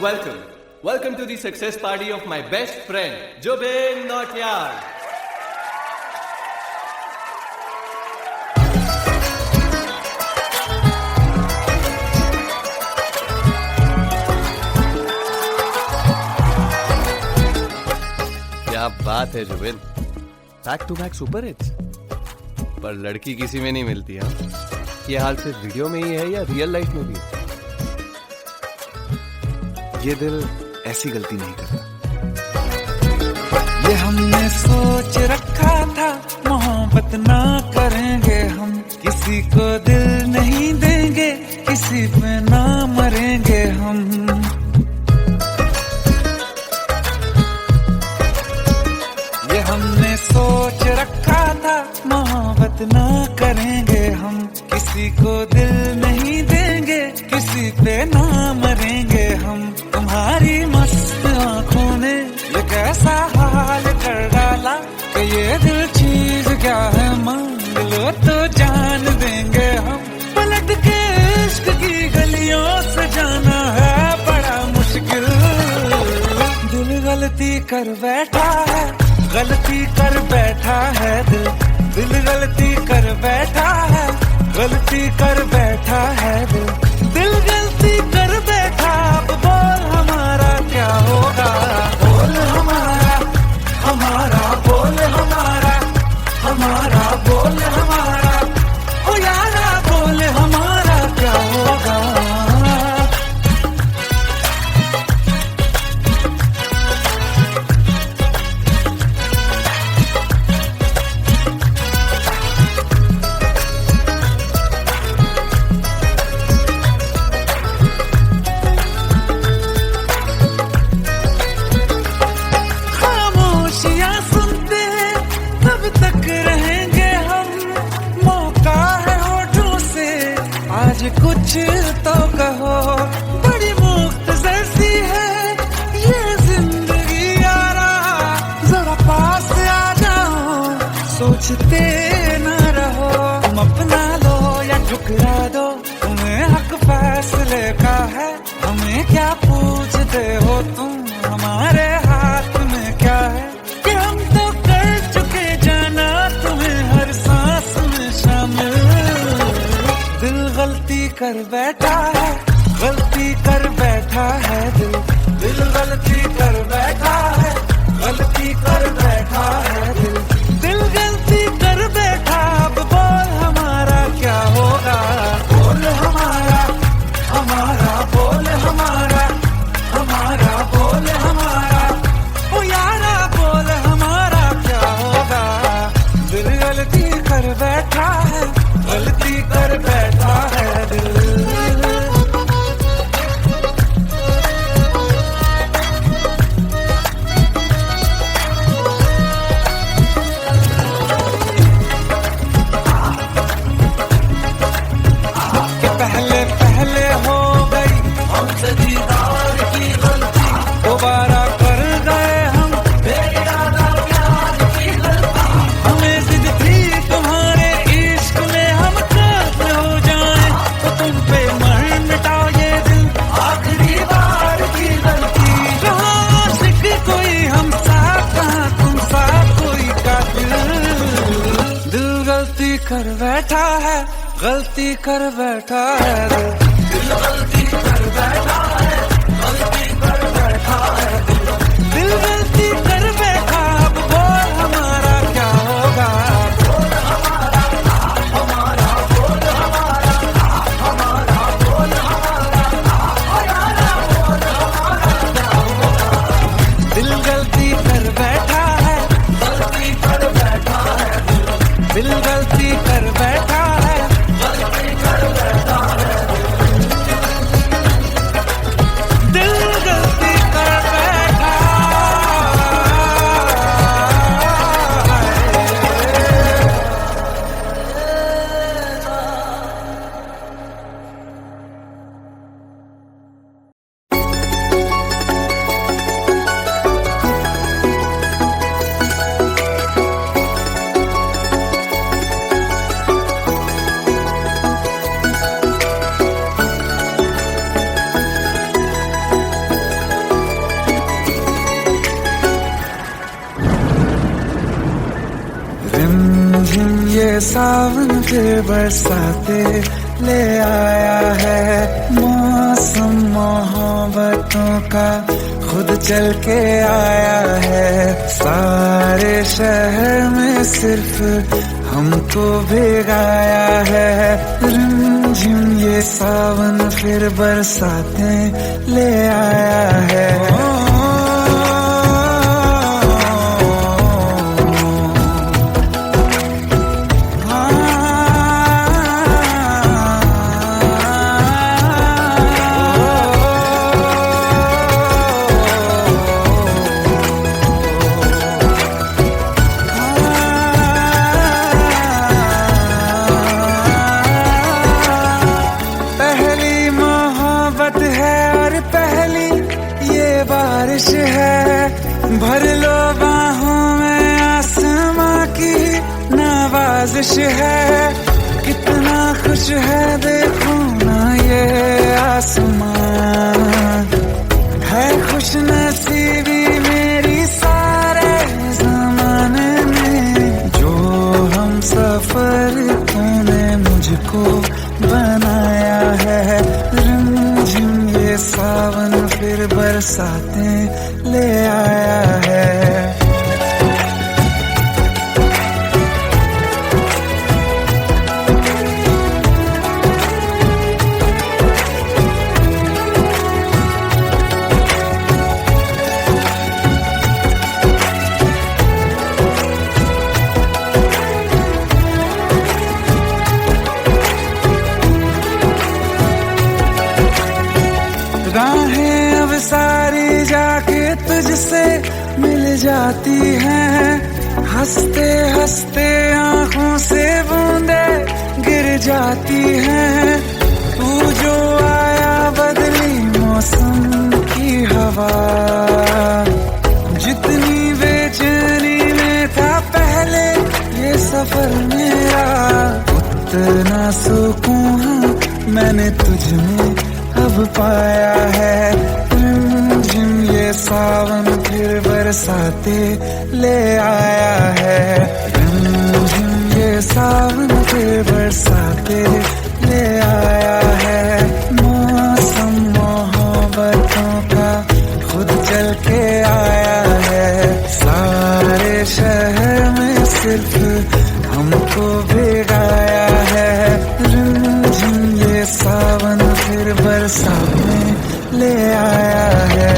Welcome. Welcome to the success party of my best friend, Jubin Nautiyal. क्या बात है Jubin, back to back super hits. पर लड़की किसी में नहीं मिलती है। ये हाल सिर्फ वीडियो में ही है या रियल लाइफ में भी? ये दिल ऐसी गलती नहीं करता। ये हमने सोच रखा था, मोहब्बत ना करेंगे हम, किसी को दिल नहीं देंगे, किसी पे ना मरेंगे हम। ये हमने सोच रखा था, मोहब्बत ना करेंगे हम, किसी को दिल नहीं देंगे, किसी पे ना मरेंगे हम। तुम्हारी मस्त आंखों ने ये कैसा हाल कर डाला कि ये दिल चीज क्या है, मांग लो तो जान देंगे हम। पलट के इश्क की गलियों से जाना है बड़ा मुश्किल। दिल गलती कर बैठा है, गलती कर बैठा है दिल, दिल गलती कर बैठा है, गलती कर बैठा है दिल, दिल गलती कर बैठा। अब बोल हमारा क्या होगा, बोल हमारा, हमारा बोल हमारा, हमारा बोल हमारा, ओ यारा बोल हमारा क्या होगा। तक रहेंगे हम, मौका है होठों से आज कुछ तो कहो। बड़ी मुख्तसर सी है ये जिंदगी यारा, जरा पास आ जाओ, सोचते न रहो। तुम अपना लो या ठुकरा दो, तुम्हें हक फैसले का है, हमें क्या पूछते हो तुम, हमारे हाथ में क्या है कि हम तो कर चुके जाना तुम्हें हर सांस में शामिल। दिल गलती कर बैठा है, गलती कर बैठा है दिल, दिल गलती कर बैठा है, गलती कर बैठा है दिल, दिल गलती कर बैठा। अब बोल हमारा क्या होगा, बोल हमारा, हमारा बोल हमारा, हमारा बोल हमारा, ओ यारा बोल हमारा क्या होगा। दिल गलती कर बैठा है, गलती कर बैठा है दिल। पहले पहले हो गई हमसे दीदार की गलती, दोबारा कर गए हम बेइरादा प्यार की गलती। हमें जिद थी तुम्हारे इश्क में हम काफिर हो जाएं, तो तुम पे मर मिटाओ ये दिल आखिरी बार की गलती। कहाँ आशिक कोई हम साथ, कहाँ तुम साथ कोई कातिल। दिल गलती कर बैठा है, गलती कर बैठा है दिल, दिल गलती कर बैठा है, गलती कर बैठा है दिल, दिल गलती कर बैठा। अब बोल हमारा क्या होगा, बोल हमारा, हमारा बोल हमारा, हमारा बोल हमारा, हमारा बोल हमारा क्या होगा। दिल गलती कर बैठा है, गलती कर बैठा है दिल, दिल गलती कर बैठा है, गलती कर बैठा है। सावन फिर बरसाते ले आया है। मौसम मोहब्बतों का खुद चल के आया है। सारे शहर में सिर्फ हमको भिगाया है। रिमझिम ये सावन फिर बरसाते ले आया है। बारिश है भर लो बाहों में, आसमां की नवाजिश है। कितना खुश है देखो ना ये आसमां, है खुश नसीबी मेरी सारे ज़माने में। जो हम सफर तूने मुझको बनाया है। रिमझिम ये सावन फिर बरसाते ले आया है। राहें अब सारी जाके तुझसे मिल जाती हैं। हंसते हंसते आंखों से बूंदे गिर जाती हैं। तू जो आया बदली मौसम की हवा, जितनी बेचैनी में था पहले ये सफर मेरा, उतना सुकून मैंने तुझ में अब पाया है। रिमझिम ये सावन फिर बरसाते ले आया है। रिमझिम ये सावन फिर बरसाते ले आया है। मौसम मोहब्बतों का खुद चल के आया है। सारे शहर में सिर्फ हमको भिगाया है। रिमझिम ये सावन फिर बरसाते ले आया है।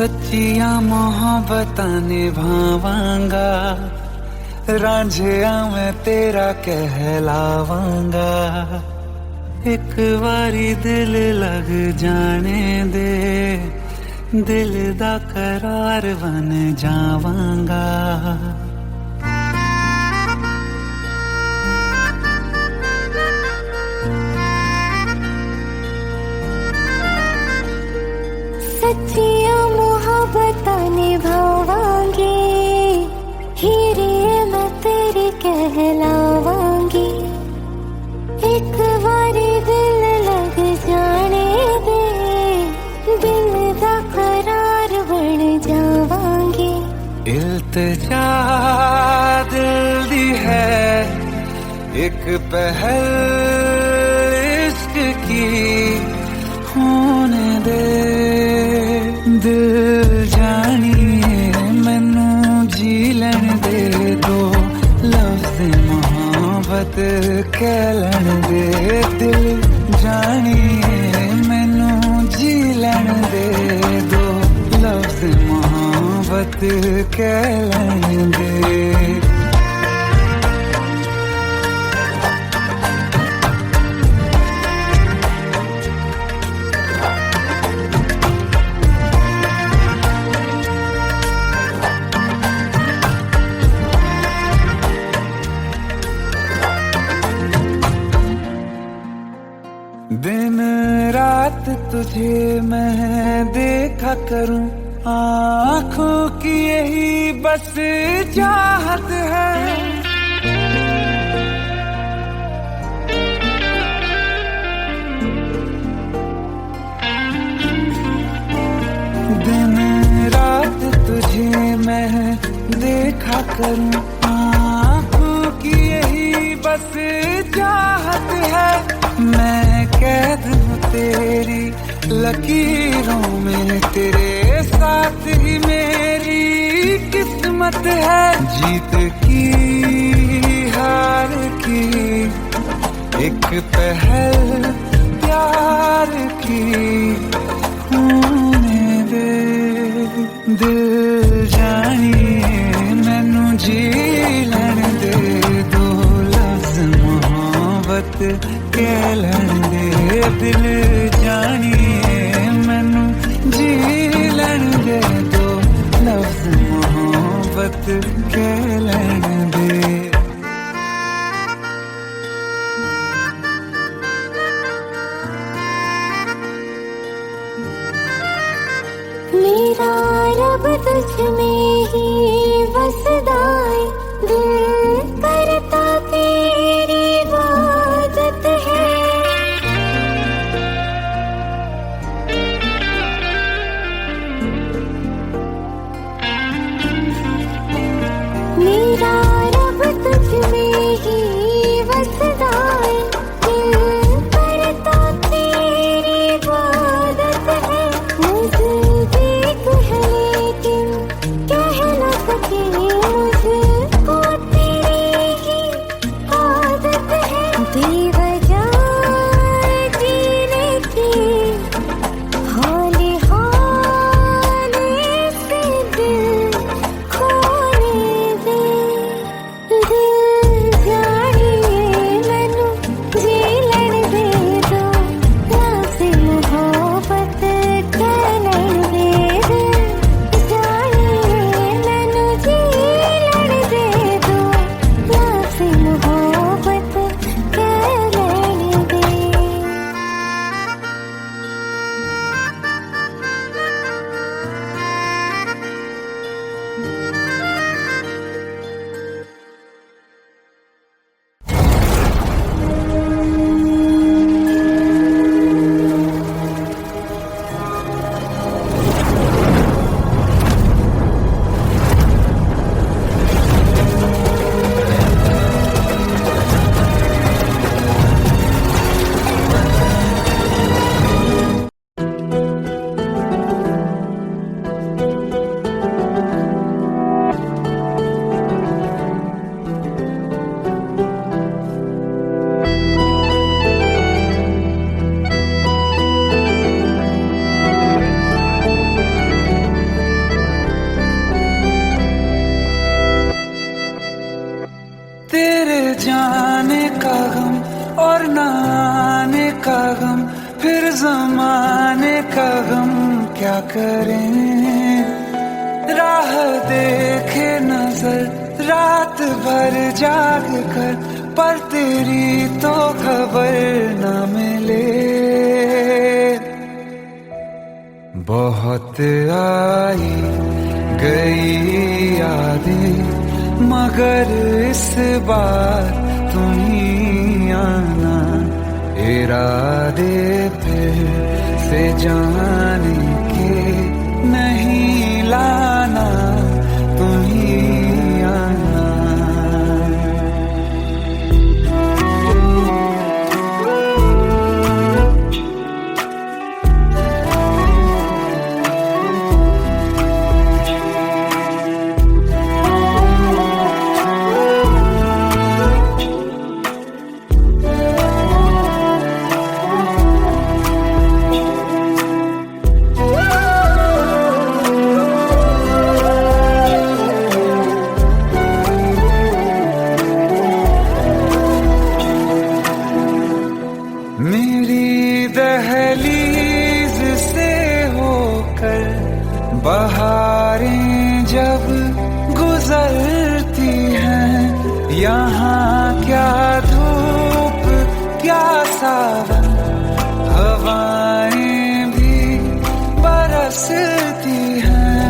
सच्चिया मोहब्बत निभावांगा, रांझिया मैं तेरा कहलावांगा। एक बारी दिल लग जाने दे, दिल दा करार बन जावांगा। सच्चिया मोहब्बत निभावांगी, हीरे मैं तेरी कहलावांगी। एक बारी दिल लग जाने दे, दिल दा करार बन जावांगी। इल्तिजा दिल दी है एक पहल इश्क की, होने दे दिल जानिए मैनू जी लैण दे दो लफ्ज़ मोहब्बत कह लैण दे दिल जानिए मैनू जी लैण दे दो लफ्ज़ मोहब्बत कह लैण दे दिन रात तुझे मैं देखा करूं आँखों की यही बस चाहत है दिन रात तुझे मैं देखा करूं आँखों की यही बस चाहत है मैं कैद हूँ तेरी लकीरों में तेरे साथ ही मेरी किस्मत है जीत की हार की एक पहल प्यार की होने दे दिल जानिए मैनू जी लैण दे दो लफ्ज़ मोहब्बत कह लैण दे दिल जानिए मैनू जी लैण दे दो लफ्ज़ मोहब्बत कह लैण दे मेरा रब तुझ में ही बसदा है दिल करता तेरी इबादत है मेरा रब तुझ में ही बसदा है दिल करता तेरी इबादत है नज़दीक है लेकिन कह न सके मुझको तेरी ही आदत है बेवजह जीने की हौले हौले से दिल खोने दे दिल जानिए मैनू जी लैण दे दो लफ्ज़ मोहब्बत कह लैण दे दिल जानिए मैनू जी लैण दे दो लफ्ज़ मोहब्बत कह लैण दे तेरे जाने का गम और न आने का गम फिर जमाने का गम क्या करें राह देखे नजर रात भर जाग कर पर तेरी तो खबर न मिले बहुत आई गई यादें मगर इस बार तुम ही आना इरादे फिर से जाने के नहीं लाना तुम ही आना यहाँ क्या धूप क्या सावन, हवाएं भी बरसती हैं।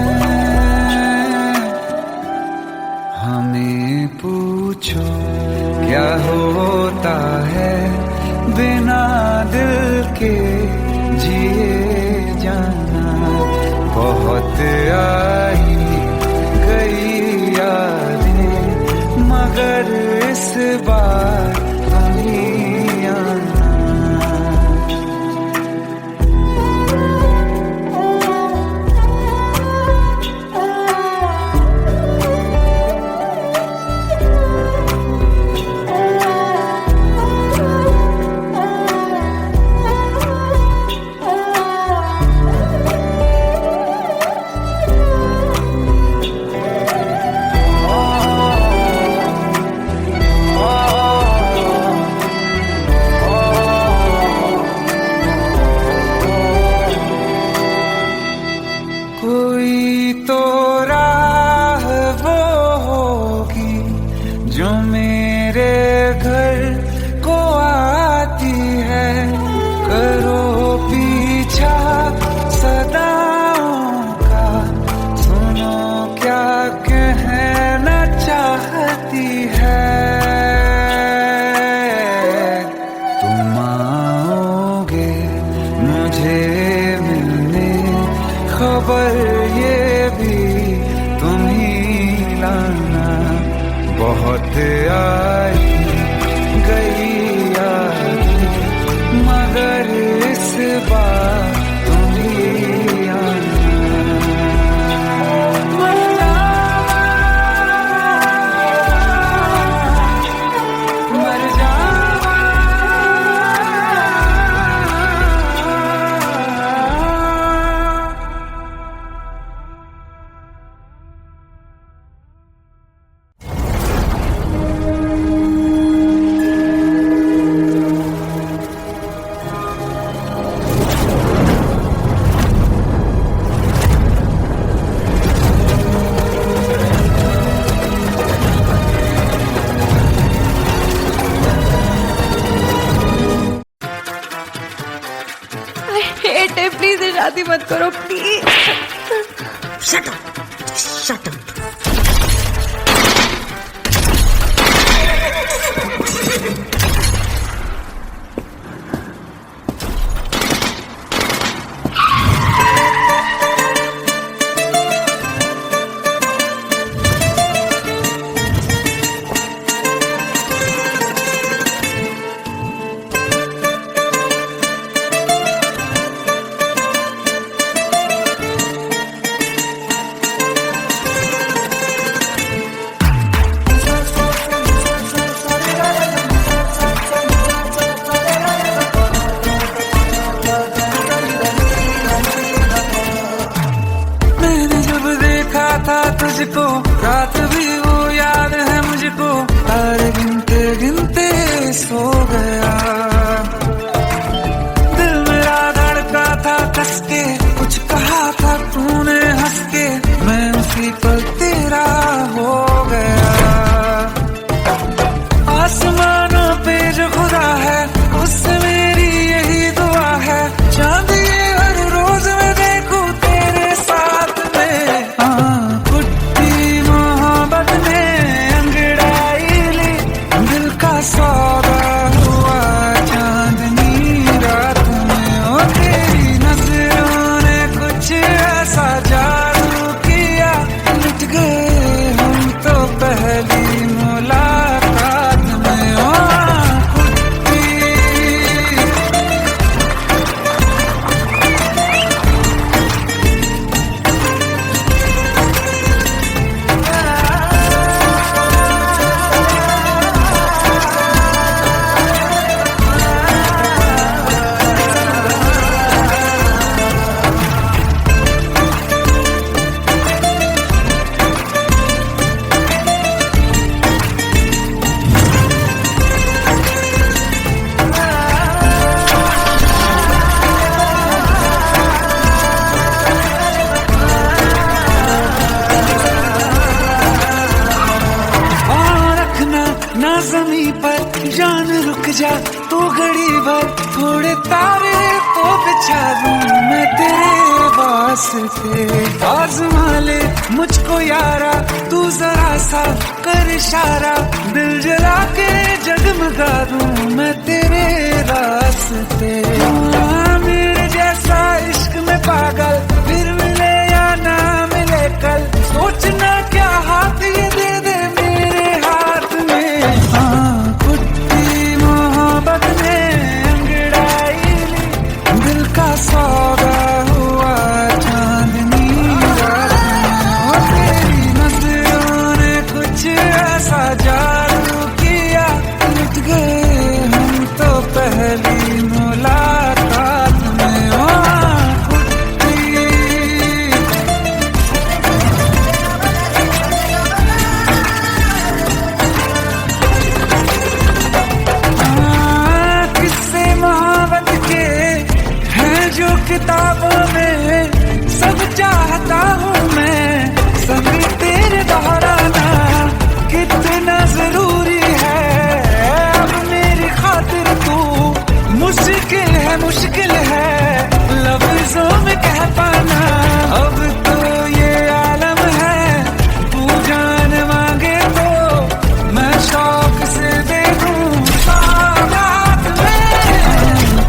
हमें पूछो क्या होता है बिना दिल के जिए जाना। बहुत आई गई यादें मगर इस बार नहीं आना। कोई तो राह वो होगी जो मेरे घर को आती है। करो पीछा सदाओं का, सुनो क्या कहना चाहती है। तुम आओगे मुझे मिलने, खबर ये भी तुम ही लाना। बहुत आई गई यादें मगर इस बार तुम ही आना। मर जावा, मर जावा। प्लीज शादी मत करो please. Shut up! Shut up! ना जमी पर जान रुक जा तो घड़ी भर, थोड़े तारे तो बिछा दूं मैं तेरे वास्ते। आज़मा ले मुझको यारा तू जरा सा कर इशारा, दिल जला के जगमगा दूं मैं तेरे रास्ते। मेरे जैसा इश्क में पागल फिर मिले या ना मिले कल, सोचना क्या हाथ ये दे दे मेरे हाथ में। हाँ कुट्टी मोहब्बत ने अंगड़ाई ली, दिल का सौदा हुआ चांदनी रात में। तेरी नजरों ने कुछ ऐसा जादू किया, लुट गए हम तो पहली मुलाकात में। किताबों में सब चाहता हूँ मैं, संग तेरे दोहराना कितना जरूरी है। अब मेरी खातिर तू मुश्किल है लफ्जों में कह पाना। अब तो ये आलम है तू जान मांगे तो मैं शौक से दे दूँ सौगात में।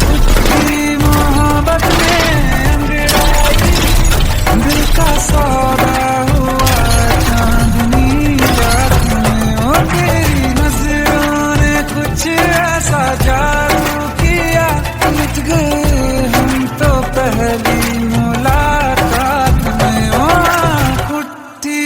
कुछ मोहब्बत दिल का सौदा हुआ चांदनी रात में। ओ तेरी नजरों ने कुछ ऐसा जादू किया, मिट गए हम तो पहली मुलाकात में। ओ कुट्टी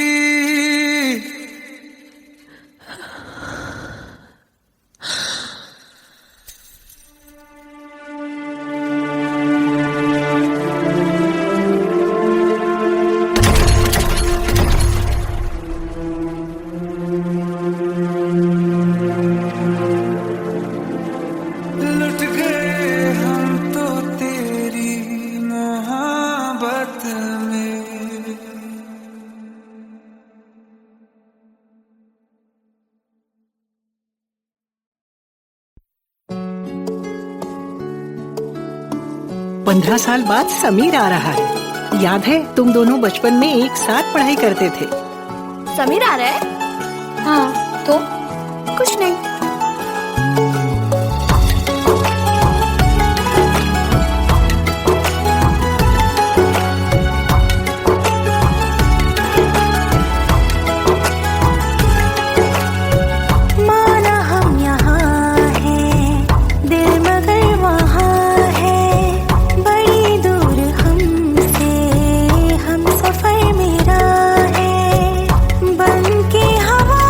लुट गए हम तो तेरी मोहब्बत में। पंद्रह साल बाद समीर आ रहा है। याद है तुम दोनों बचपन में एक साथ पढ़ाई करते थे। समीर आ रहा है? हाँ तो कुछ नहीं। माना हम यहाँ हैं, दिल मगर वहाँ है, बड़ी दूर हमसे हम सफर मेरा है। बन के हवा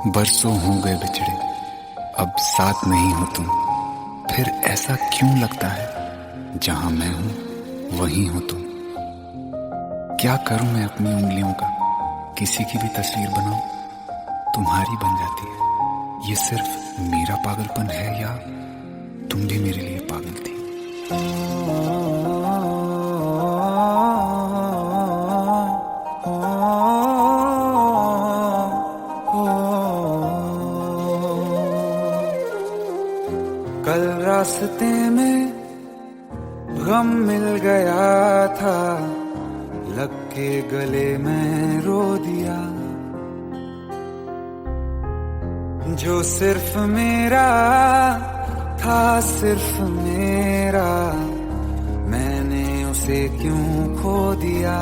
बरसों हो गए बिछड़े, अब साथ नहीं हो तुम। फिर ऐसा क्यों लगता है, जहां मैं हूं वहीं हो तुम। क्या करूं मैं अपनी उंगलियों का, किसी की भी तस्वीर बनाऊं, तुम्हारी बन जाती है। ये सिर्फ मेरा पागलपन है या तुम भी मेरे लिए पागल थी। कल रास्ते में गम मिल गया था, लग के गले में रो दिया। जो सिर्फ मेरा था, सिर्फ मेरा, मैंने उसे क्यों खो दिया।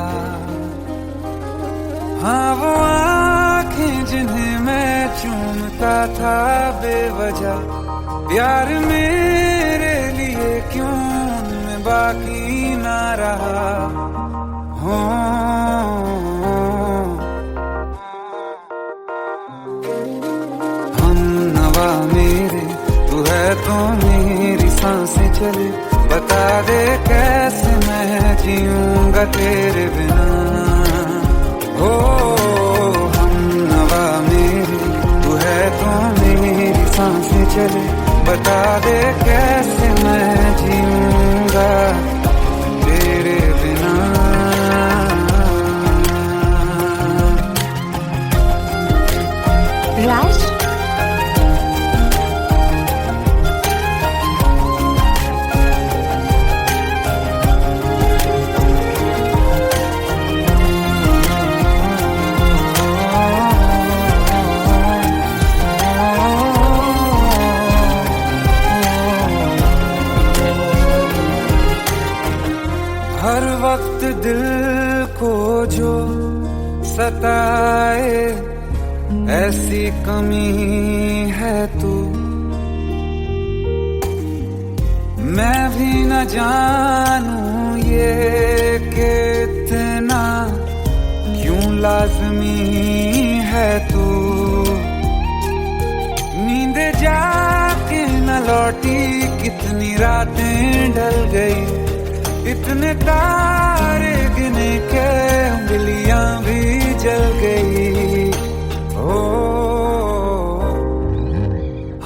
हाँ वो आँखें जिन्हें मैं चूमता था बेवजह, प्यार मेरे लिए क्यों उनमें बाकी ना रहा। हो हम नवा मेरे, तू है तो मेरी सांसें चले। बता दे कैसे मैं जीऊंगा तेरे बिना। हो हम नवा मेरे, तू है तो मेरी सांसें चले। बता दे कैसे मैं जीऊंगा तेरे बिना। राज, हर वक्त दिल को जो सताए, ऐसी कमी है तू। मैं भी न जानूं ये कि इतना क्यों लाज़मी है तू। नींद जाके न लौटी, कितनी रातें ढल गई। इतने तारे गिने के उंगलियां भी जल गई। ओ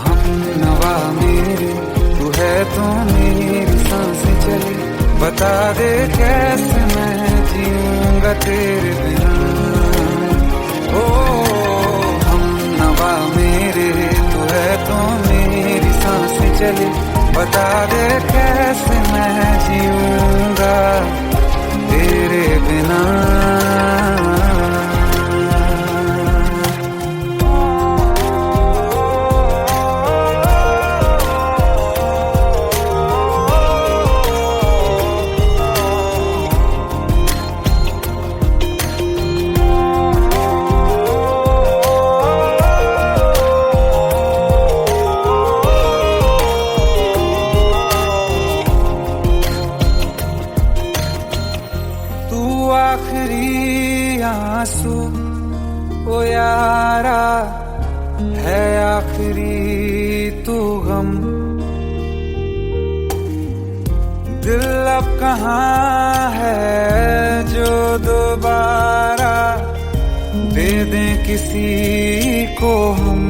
हम नवा मेरे, तू है तो मेरी सांसें चली। बता दे कैसे मैं जीऊंगा तेरे बिना। ओ हम नवा मेरे, तू है तो मेरी सांसें चली। बता दे कैसे मैं जीऊंगा तेरे बिना। आखिरी आंसू ओ यारा है, आखिरी तू गम। दिल अब कहाँ है जो दोबारा दे दें किसी को हम।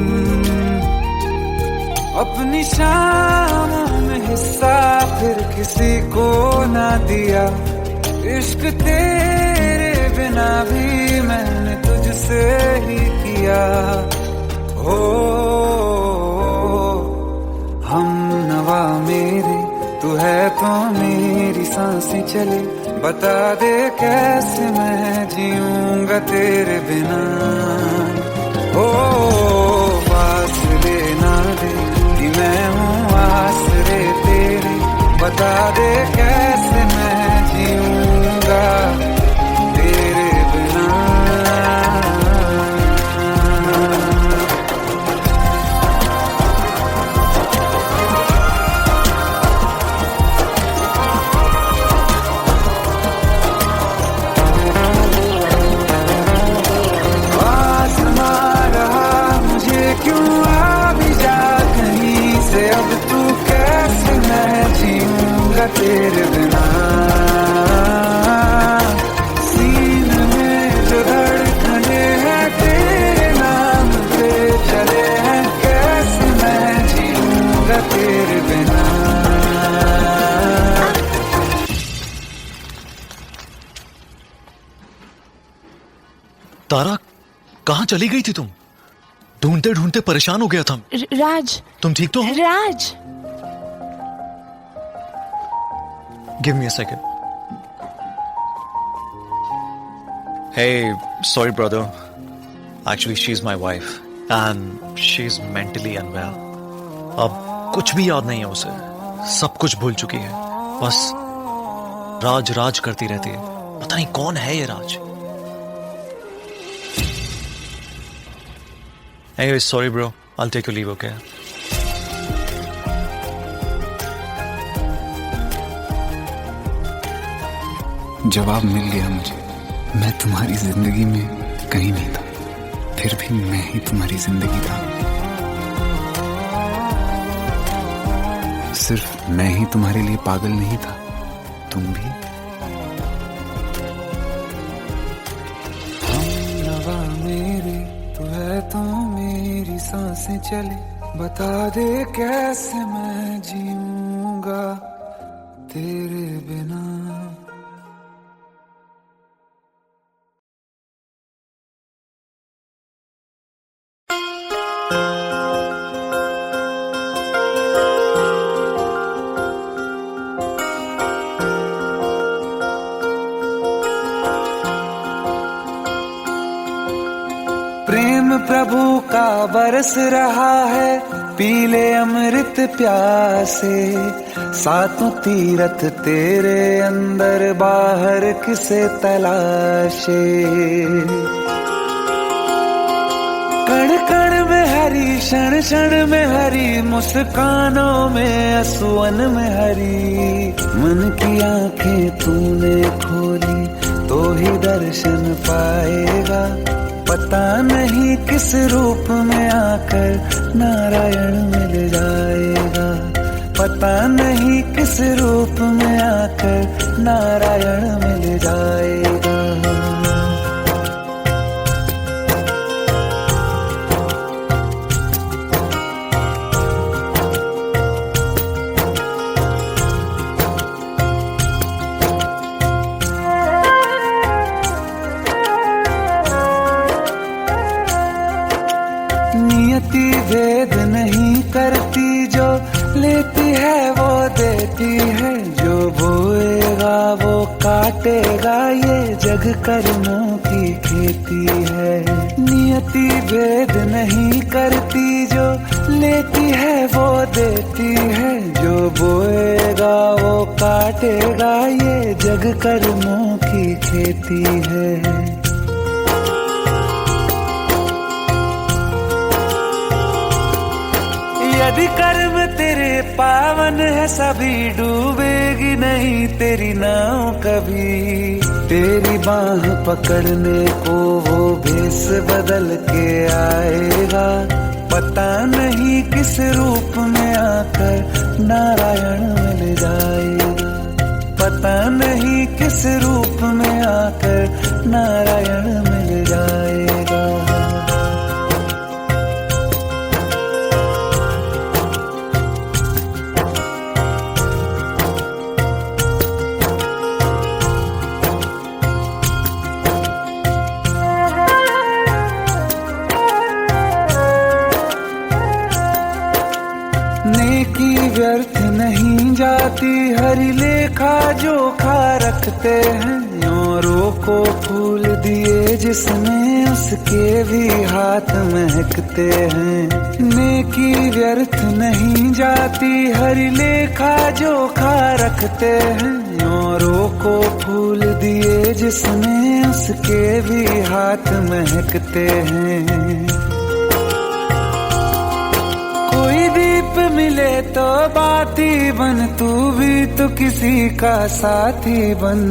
अपनी शामों में हिस्सा फिर किसी को ना दिया। इश्क तेरे बिना भी मैंने तुझसे ही किया। हो हम नवा मेरे, तू है तो मेरी सांसें चले। बता दे कैसे मैं जीऊंगा तेरे बिना। हो फासले ना दे कि मैं हूँ आसरे तेरे। बता दे कैसे मैं जीऊंगा तेरे बिना। आसमां रहा मुझे तारा, कहाँ चली गई थी तुम? ढूंढते ढूंढते परेशान हो गया था। राज, तुम ठीक तो हो? Raj. Give me a second. Hey, sorry brother. Actually, she's my wife and she's mentally unwell. अब कुछ भी याद नहीं है उसे, सब कुछ भूल चुकी है। बस राज राज करती रहती है। पता नहीं कौन है ये राज। Anyway, sorry bro. I'll take your leave, okay? जवाब मिल गया मुझे। मैं तुम्हारी जिंदगी में कहीं नहीं था, फिर भी मैं ही तुम्हारी जिंदगी था। सिर्फ मैं ही तुम्हारे लिए पागल नहीं था, तुम भी। हमनवा मेरी तू है, तो मेरी सांसें चले, बता दे कैसे मैं जीऊंगा तेरे बिना। प्रेम प्रभु का बरस रहा है, पीले अमृत प्यासे, सातों तीरथ तेरे अंदर बाहर किसे तलाशे। कण कण में हरी, क्षण क्षण में हरी, मुस्कानों में असुवन में हरी। मन की आंखें तूने खोली तो ही दर्शन पाएगा, पता नहीं किस रूप में आकर नारायण मिल जाएगा। पता नहीं किस रूप में आकर नारायण मिल जाएगा। नियति भेद नहीं करती, जो लेती है वो देती है, जो बोएगा वो काटेगा, ये जग कर्मों की खेती है। नियति भेद नहीं करती, जो लेती है वो देती है, जो बोएगा वो काटेगा, ये जग कर्मों की खेती है। यदि कर्म तेरे पावन है, सभी डूबेगी नहीं तेरी नाव कभी। तेरी बाह पकड़ने को वो भेष बदल के आएगा, पता नहीं किस रूप में आकर नारायण मिल जाएगा। पता नहीं किस रूप में आकर नारायण मिल जाएगा। नेकी व्यर्थ नहीं जाती, हरि लेखा जोखा रखते हैं। औरों को फूल दिए जिसने, उसके भी हाथ महकते हैं। नेकी व्यर्थ नहीं जाती, हरि लेखा जोखा रखते हैं। औरों को फूल दिए जिसने, उसके भी हाथ महकते हैं। कोई दीप मिले तो बाती बन, तू भी तो किसी का साथी बन।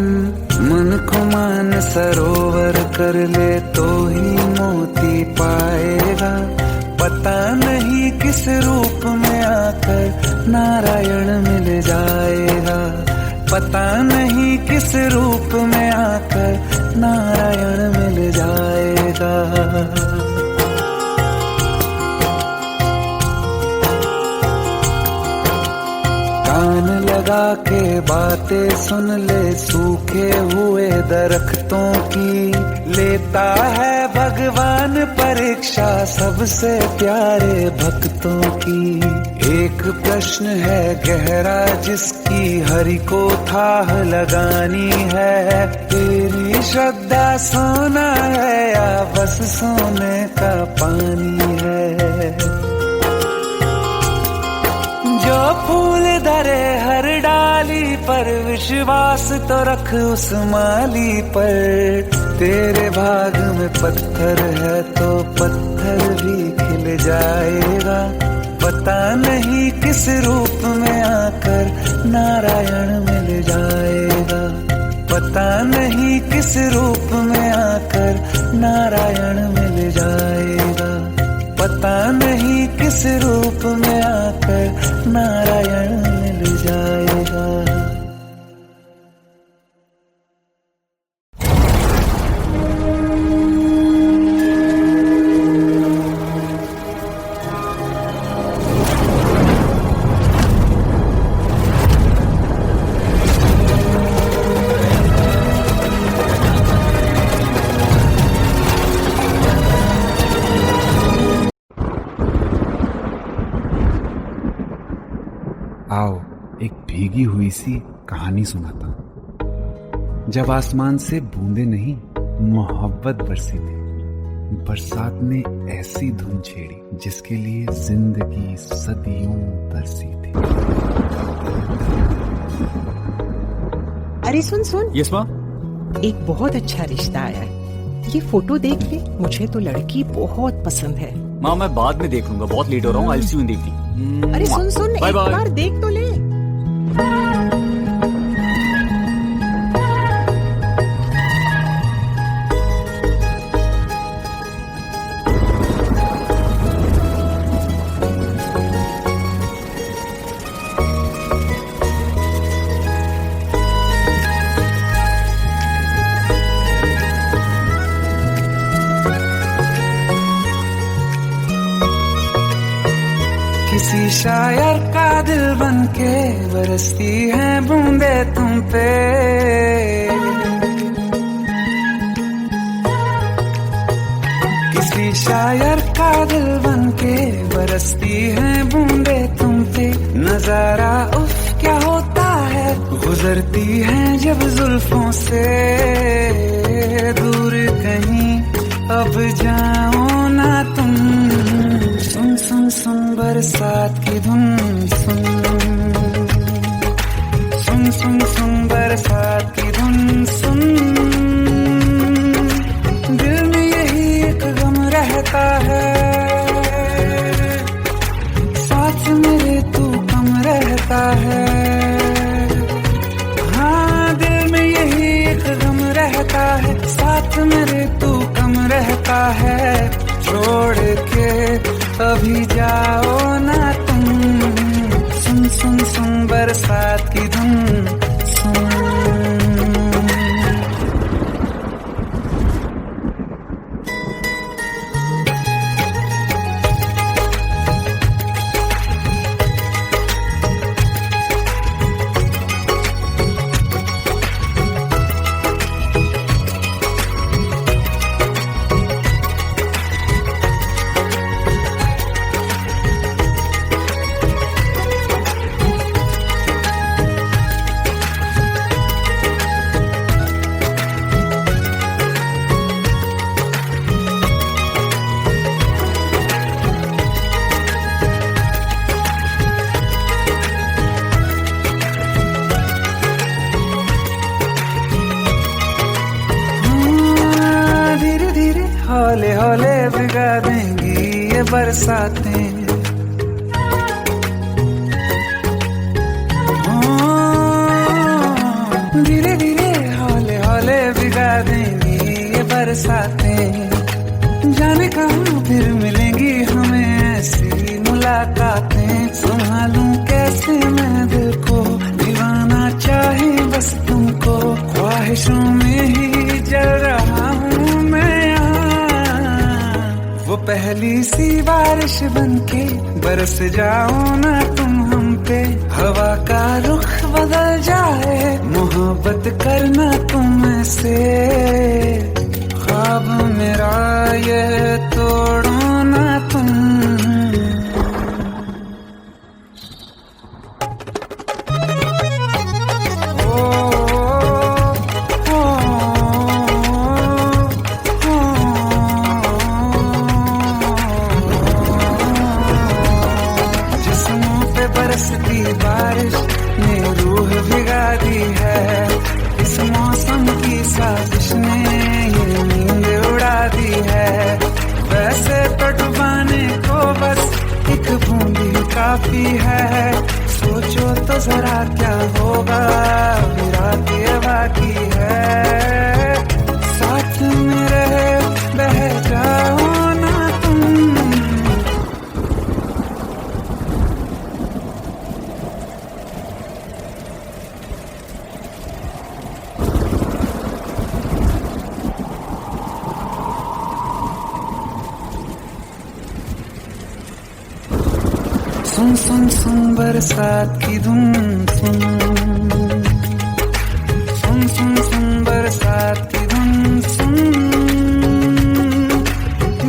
मन को मान सरोवर कर ले तो ही मोती पाएगा, पता नहीं किस रूप में आकर नारायण मिल जाएगा। पता नहीं किस रूप में आकर नारायण मिल जाएगा। कान लगा के बातें सुन ले, सूखे हुए दरख्तों की लेता है भगवान परीक्षा सबसे प्यारे भक्तों की। एक प्रश्न है गहरा जिसकी हरि को थाह लगानी है। तेरी श्रद्धा सोना है या बस सोने का पानी है। जो फूल धरे हर डाली पर विश्वास तो रख उस माली पर। तेरे भाग में पत्थर है तो पत्थर भी खिल जाएगा। पता नहीं किस रूप में आकर नारायण मिल जाएगा। पता नहीं किस रूप में आकर नारायण मिल जाएगा। पता नहीं किस रूप में आकर नारायण मिल जाएगा। आओ एक भीगी हुई सी कहानी सुनाता हूं। जब आसमान से बूंदे नहीं मोहब्बत बरसी थी। बरसात ने ऐसी धुन छेड़ी जिसके लिए जिंदगी सदियों तरसी थी। अरे सुन सुन, यस माँ। एक बहुत अच्छा रिश्ता आया है। ये फोटो देख ले, मुझे तो लड़की बहुत पसंद है। माँ मैं बाद में देख लूंगा, बहुत लेट हो रहा हूँ। आई सी यू इन द इवनिंग। अरे सुन सुन, एक बार देख तो ले। किसी शायर का दिल बनके बरसती है बूंदे तुम पे। किसी शायर का दिल बनके बरसती है बूंदे तुम पे। नजारा उफ क्या होता है, गुजरती है जब जुल्फों से। दूर कहीं अब जाओ ना तुम। सुन सुन सुन बरसात की धुन सुन। सुन सुन सुन बरसात की धुन सुन। दिल में यही एक गम रहता है, साथ मेरे तू कम रहता है। हाँ दिल में यही एक गम रहता है, साथ मेरे तू कम रहता है। छोड़ के अभी जाओ ना तुम। सुन सुन सुन बरसात की धुन सुन। हौले हौले भिगा देंगी ये बरसातें। धीरे धीरे हौले हौले भिगा देंगी ये बरसातें। जाने कहाँ फिर मिलेंगी हमें ऐसी मुलाकातें। संभालूं कैसे मैं दिल को, दीवाना चाहे बस तुमको। ख्वाहिशों में ही जल रहा हूँ मैं यहाँ। वो पहली सी बारिश बनके बरस जाओ ना तुम हम पे। हवा का रुख बदल जाए, मोहब्बत करना तुम से। ख्वाब मेरा ये तोड़ो ना तुम। जिस्मों पे बरसती बारिश ने रूह भिगा दी है, इस मौसम की साजिश ने ये नींद उड़ा दी है। वैसे तो डुबाने को बस एक बूंद ही काफी है, सोचो तो जरा क्या होगा अभी रात ये बाकी है। साथ मेरे बह जाओ ना तुम। सुन सुन सुन बरसात की धुन सुन, सुन सुन सुन बरसात की धुन सुन।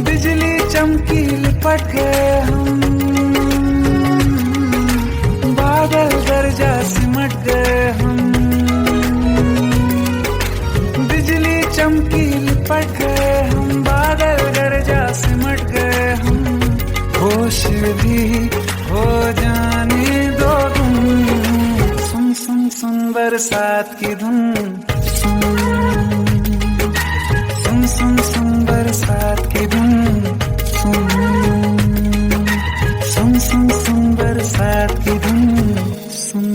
बिजली चमकी लिपट गए हम, बादल गरजा सिमट गए हम। बिजली चमकी लिपट गए हम, बादल गरजा सिमट गए हम। होश भी हो जाने दो तुम। सुन सुन सुन बरसात की धुन सुन, सुन सुन सुन बरसात की धुन सुन, सुन सुन सुन बरसात की धुन सुन।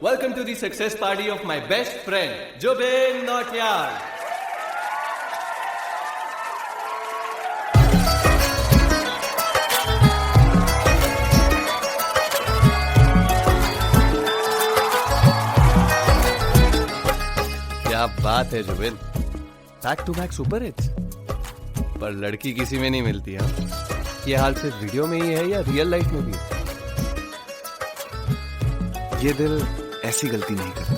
Welcome to the success party of my best friend, Jubin Nautiyal. क्या बात है Jubin, back to back super hits. पर लड़की किसी में नहीं मिलती। हाँ, ये हाल सिर्फ वीडियो में ही है या रियल लाइफ में भी है? ये दिल ऐसी गलती नहीं करता।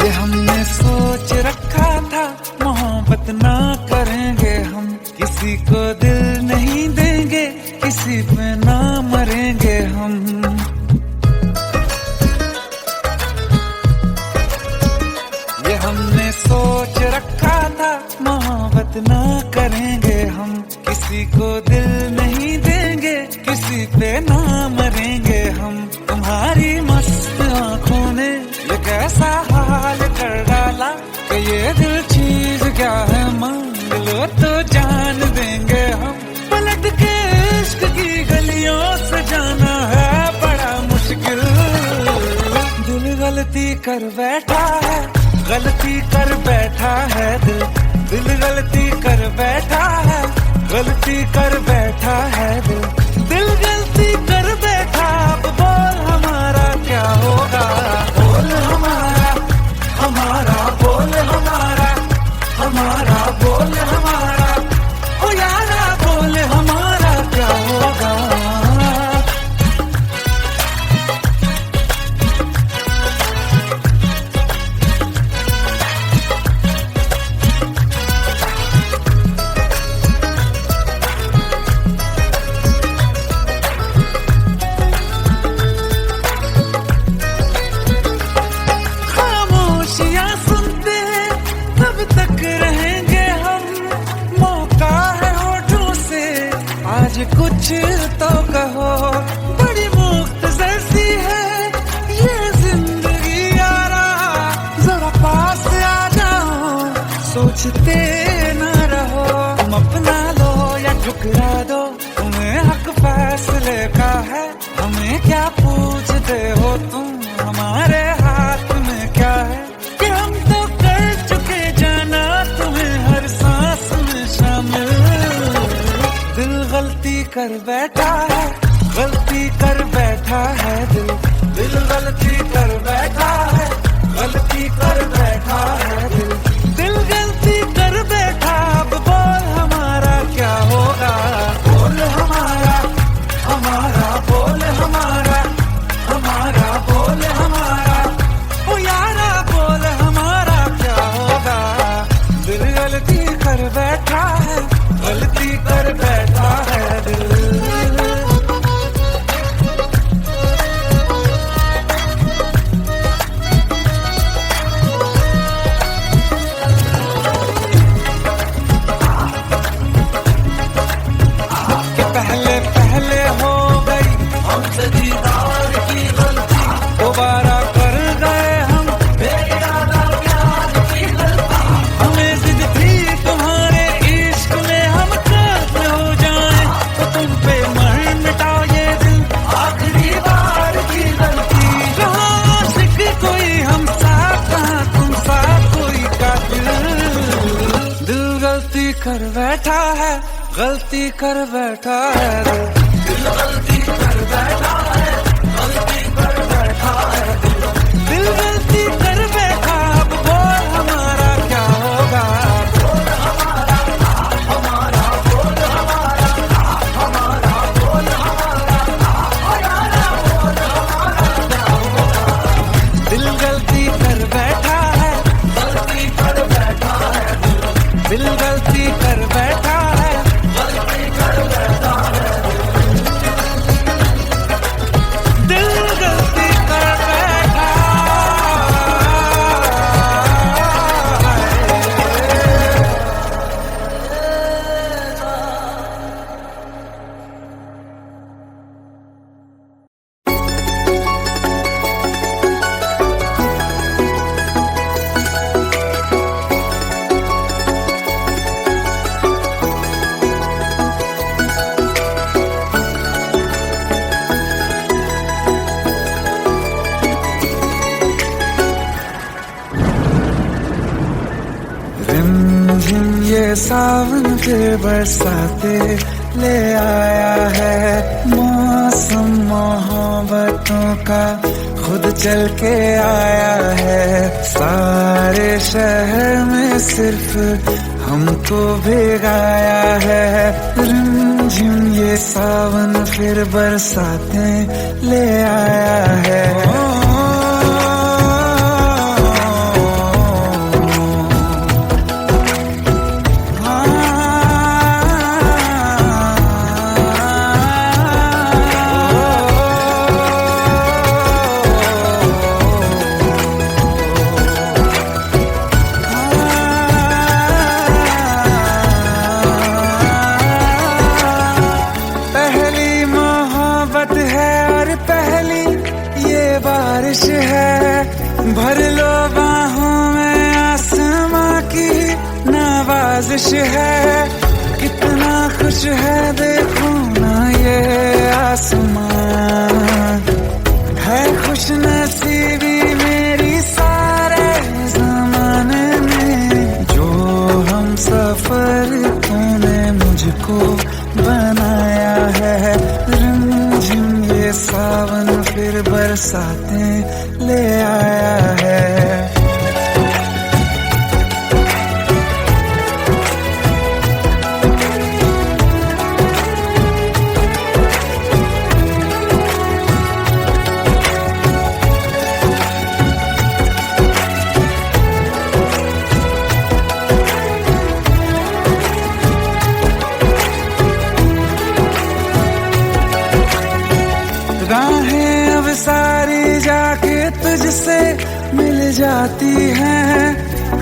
ये हमने सोच रखा था मोहब्बत ना करेंगे हम, किसी को दिल नहीं देंगे, किसी पे ना मरेंगे हम। ये हमने सोच रखा था मोहब्बत ना करेंगे हम, किसी को दिल नहीं देंगे, किसी पे ना मरेंगे हम। तुम्हारी मस्त आंखों ने ये कैसा हाल कर डाला कि ये दिल चीज क्या है मांग लो तो जान देंगे हम। पलट के इश्क की गलियों से जाना है बड़ा मुश्किल। दिल गलती कर बैठा है, गलती कर बैठा है दिल, दिल गलती कर बैठा है, गलती कर बैठा है दिल, दिल गलती कर बैठा। अब बोल हमारा क्या होगा, बोल हमारा, हमारा बोल हमारा, हमारा बोल हमारा, ओ यारा बोल हमारा क्या होगा। कुछ तो कहो, बड़ी मुख्तसर सी है ये जिंदगी यारा, जरा पास आ जाओ, सोचते न रहो। तुम अपना लो या ठुकरा दो, तुम्हें हक फैसले का है। हमें क्या पूछते हो तुम, हमारे हाथ में क्या है कि हम तो कर चुके जाना तुम्हें हर सांस में शामिल। दिल गलती कर बैठा है, गलती कर बैठा है दिल, दिल गलती कर बैठा है, गलती कर बैठा है दिल, दिल गलती कर बैठा। अब बोल हमारा क्या होगा, बोल हमारा, हमारा बोल हमारा, हमारा बोल हमारा, ओ यारा बोल हमारा क्या होगा। दिल गलती कर बैठा है, गलती कर बैठा है दिल। पहले पहले हो गई हमसे दीदार की गलती, दोबारा कर गए हम बेइरादा प्यार की गलती। हमें जिद थी तुम्हारे इश्क में हम कर्ज हो जाएं, तो तुम पे मर मिटा ये दिल आखिरी बार की गलती। कहाँ आशिक कोई हम साथ, कहाँ तुम साथ कोई कातिल। दिल गलती कर बैठा है, गलती कर बैठा है दिल गलती कर बैठा है, गलती कर बैठा है दिल गलती कर बैठा। अब बोल हमारा क्या होगा, बोल हमारा, हमारा बोल हमारा, हमारा बोल हमारा, हमारा बोल हमारा क्या होगा। दिल गलती कर बैठा है, गलती कर बैठा है दिल गलती कर बैठा है, गलती कर बैठा है दिल गलती कर बैठा रिमझिम ये सावन के बरसाते ले आया है, मौसम मोहब्बतों का खुद चल के आया है। सारे शहर में सिर्फ हमको भिगाया है, रिमझिम ये सावन फिर बरसाते ले आया है। बारिश है, भर लो बाहों में आसमां की नवाजिश है। कितना खुश है देखो ना ये आसमां, है खुश नसीबी मेरी सारे जमाने में। जो हम सफर तूने मुझको बनाया है, रिमझिम ये सावन फिर बरसाते ले आया है। राहें अब सारी जाके तुझसे मिल जाती हैं,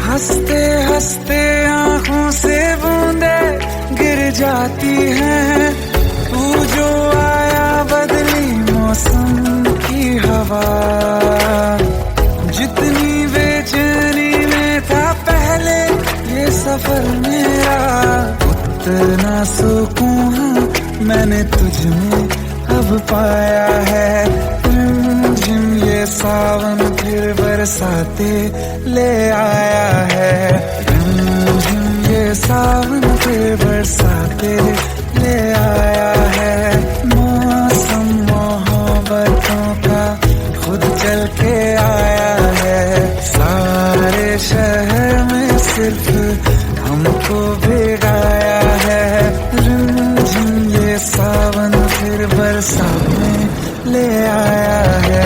हंसते हंसते आंखों से बूंदे गिर जाती हैं। तू जो आया बदली मौसम की हवा, जितनी बेचैनी में था पहले ये सफर मेरा, उतना सुकून मैंने तुझ में अब पाया है। रिमझिम ये सावन फिर बरसाते ले आया है, रिमझिम ये सावन फिर बरसाते ले आया है। मौसम ले आया है।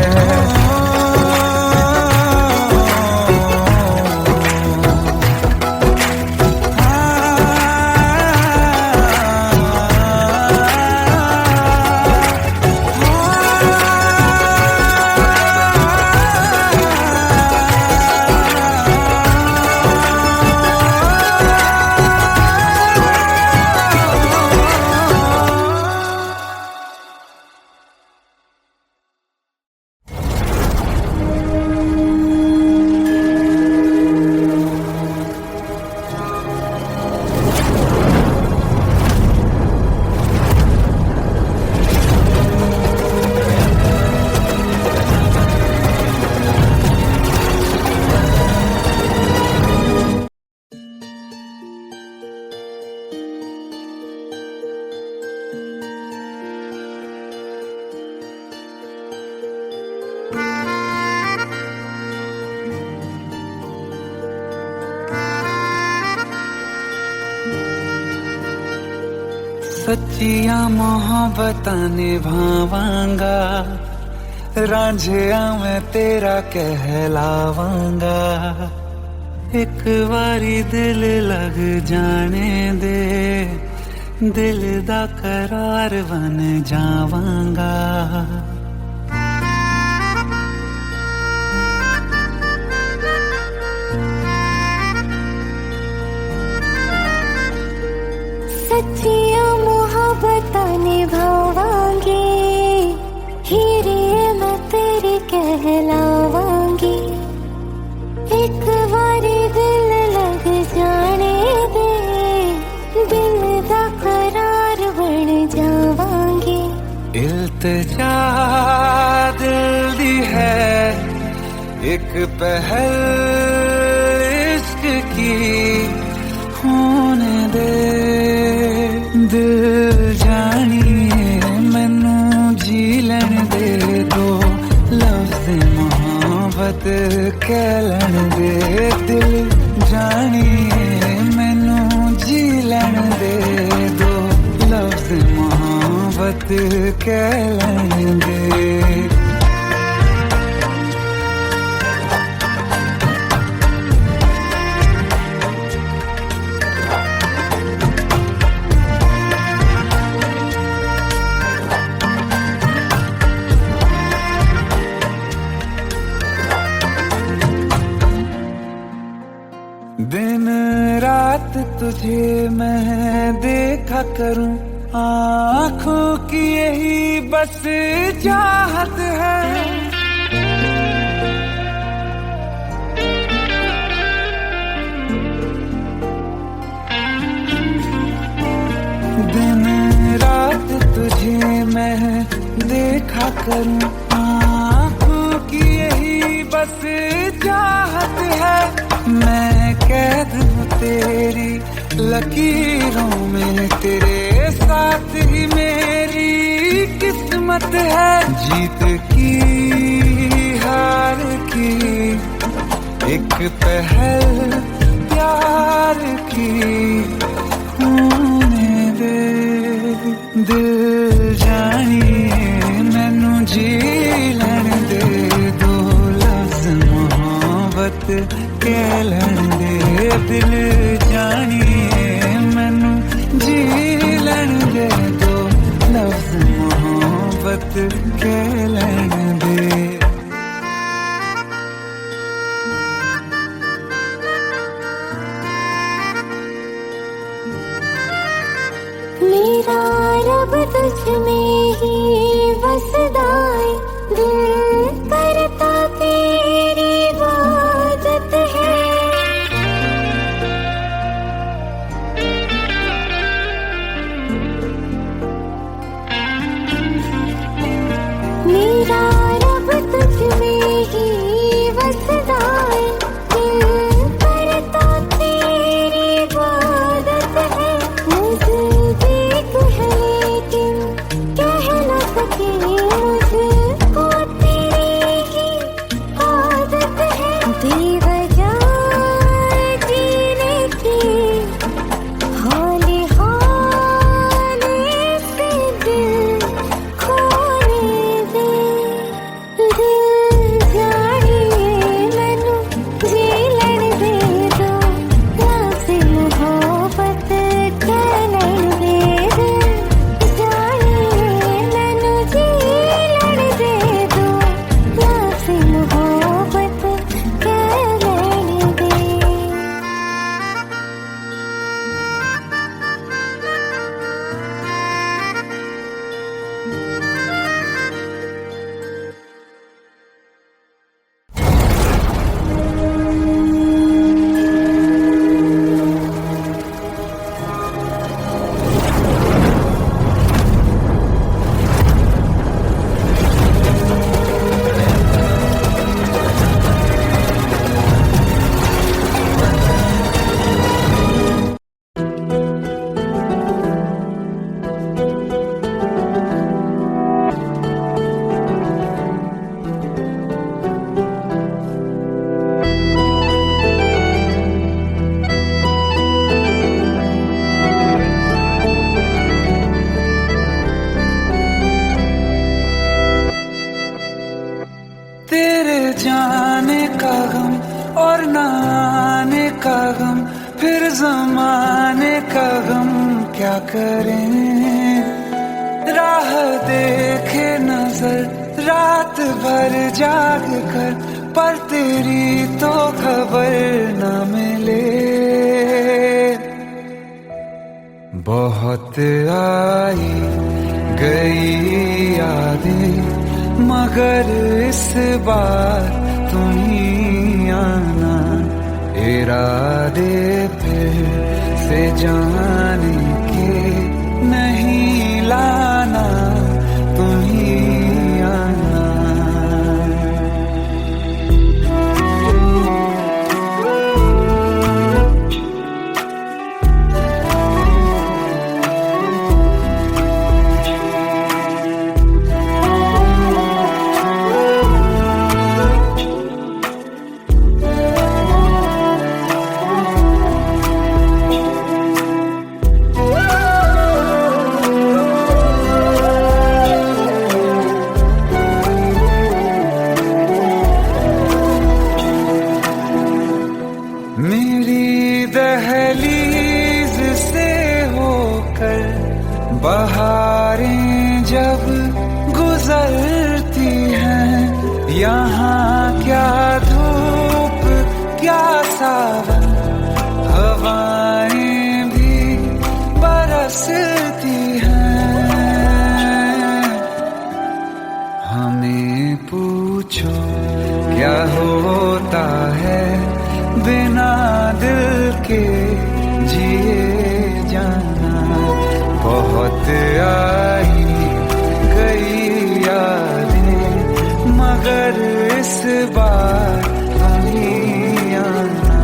सच्चियां मोहब्बतां निभावांगा, रांझिया मैं तेरा कहलावांगा। एक बारी दिल लग जाने दे, दिल दा करार बन जावांगा। सच्चियां मोहब्बतां निभावांगी, हीरे मैं तेरी कहलावांगी। एक बारी दिल लग जाने दे, दिल दा करार बन जावांगी। इल्तिजा दिल दी है एक पहल इश्क की, होने दे दिल जानिए मैनू जी लैन दे दो, लफ्ज़ मोहब्बत कह लैन दे। दिल जानिए मैनू जी लैन दे दो, लफ्ज़ मोहब्बत कह लैन दे। दिन रात तुझे मैं देखा करूं, आँखों की यही बस चाहत है। दिन रात तुझे मैं देखा करूं, आँखों की यही बस चाहत है। मैं कैद हूँ तेरी लकीरों में, तेरे साथ ही मेरी किस्मत है। जीत की हार की एक पहल प्यार की, होने दे दिल जानिए मैनू जी लैन दे दो, लफ्ज़ मोहब्बत कह लैन दे। दिल जानिए मैनू जी लैन दे दो, लफ्ज़ मोहब्बत कह लैन दे। मेरा रब तुझ में ही बसदा है, दिल करता तेरी इबादत है। मेरा जाने का गम और ना आने का गम, फिर जमाने का गम क्या करें। राह देखे नजर रात भर जाग कर, पर तेरी तो खबर न मिले। बहुत आई गई यादें, मगर इस बार तुम ही आना। इरादे फिर से जाने के नहीं लाना, तुम ही आना। मेरी दहलीज से होकर बहारें जब गुजरती हैं, यहाँ क्या धूप क्या सावन, हवाएं भी बरसती हैं। हमें पूछो क्या होता है बिना दिल के जिए जाना। बहुत आई गई यादें, मगर इस बार तुम ही आना।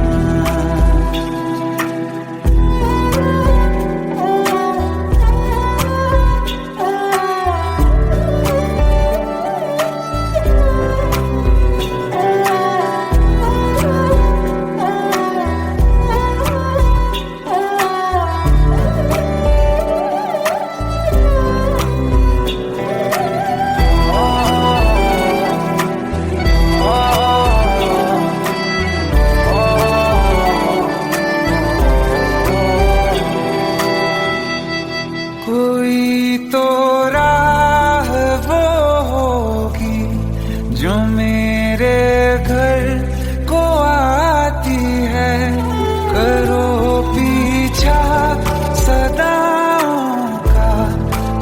कोई तो राह वो होगी जो मेरे घर को आती है। करो पीछा सदाओं का,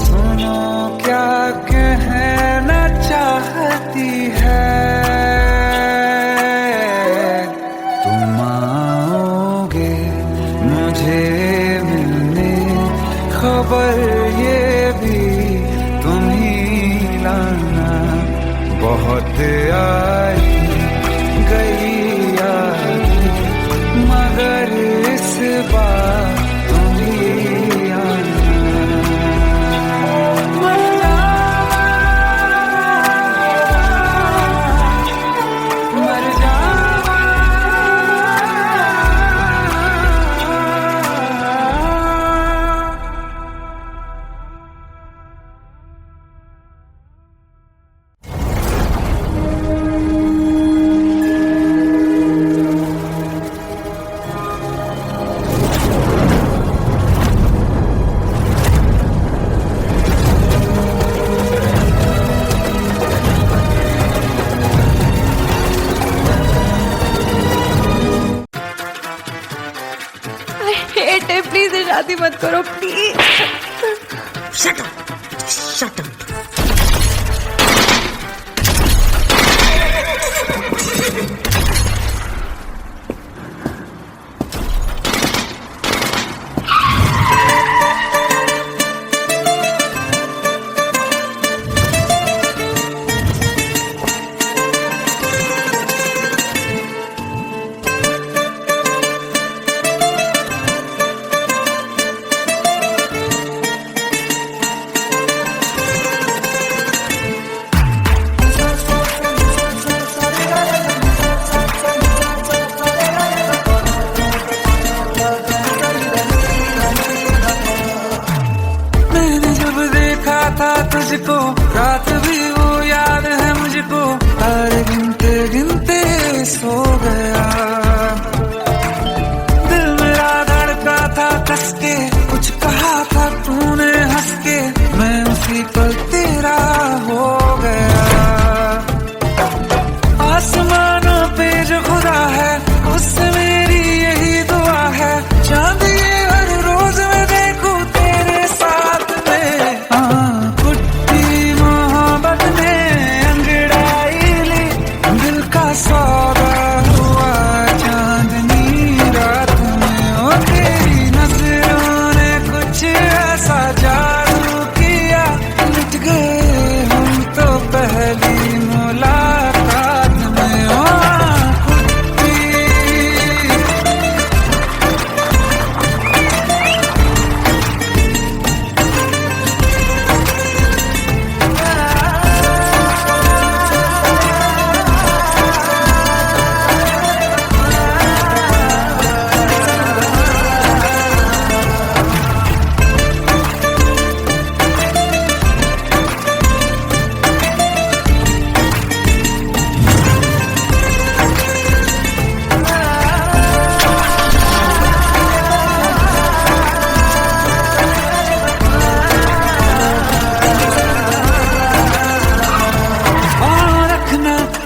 सुनो क्या कहना चाहती है। तुम आओगे मुझे मिलने, खबर ये भी तुम ही लाना। बहुत आई गई यादें, मगर इस बार तुम ही आना। मर जावा, मर जावा। प्लीज शादी मत करो please. Shut up! Shut up!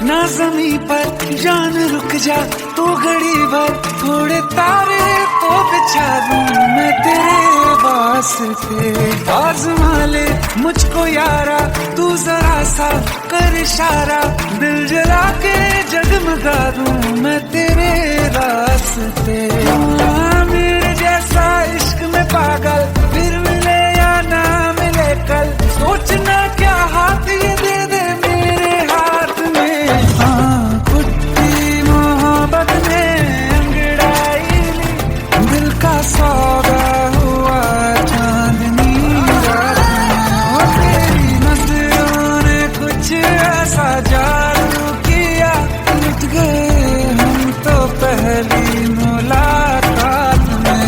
ना जमीन पर जान रुक जा तो घड़ी भर, थोड़े तारे तो बिछा दूं मैं तेरे वास्ते। आज़मा ले मुझको यारा तू जरा सा कर इशारा, दिल जला के जगमगा दूं मैं तेरे रास्ते। मेरे जैसा इश्क में पागल फिर मिले या ना मिले कल, सोचना क्या हाथ ये दे दे मेरे हाथ में। हाँ कुट्टी मोहब्बत में अंगड़ाई ली, दिल का सौदा हुआ चांदनी रात में। तेरी नजरों ने कुछ ऐसा जादू किया, लुट गए हम तो पहली मुलाकात में।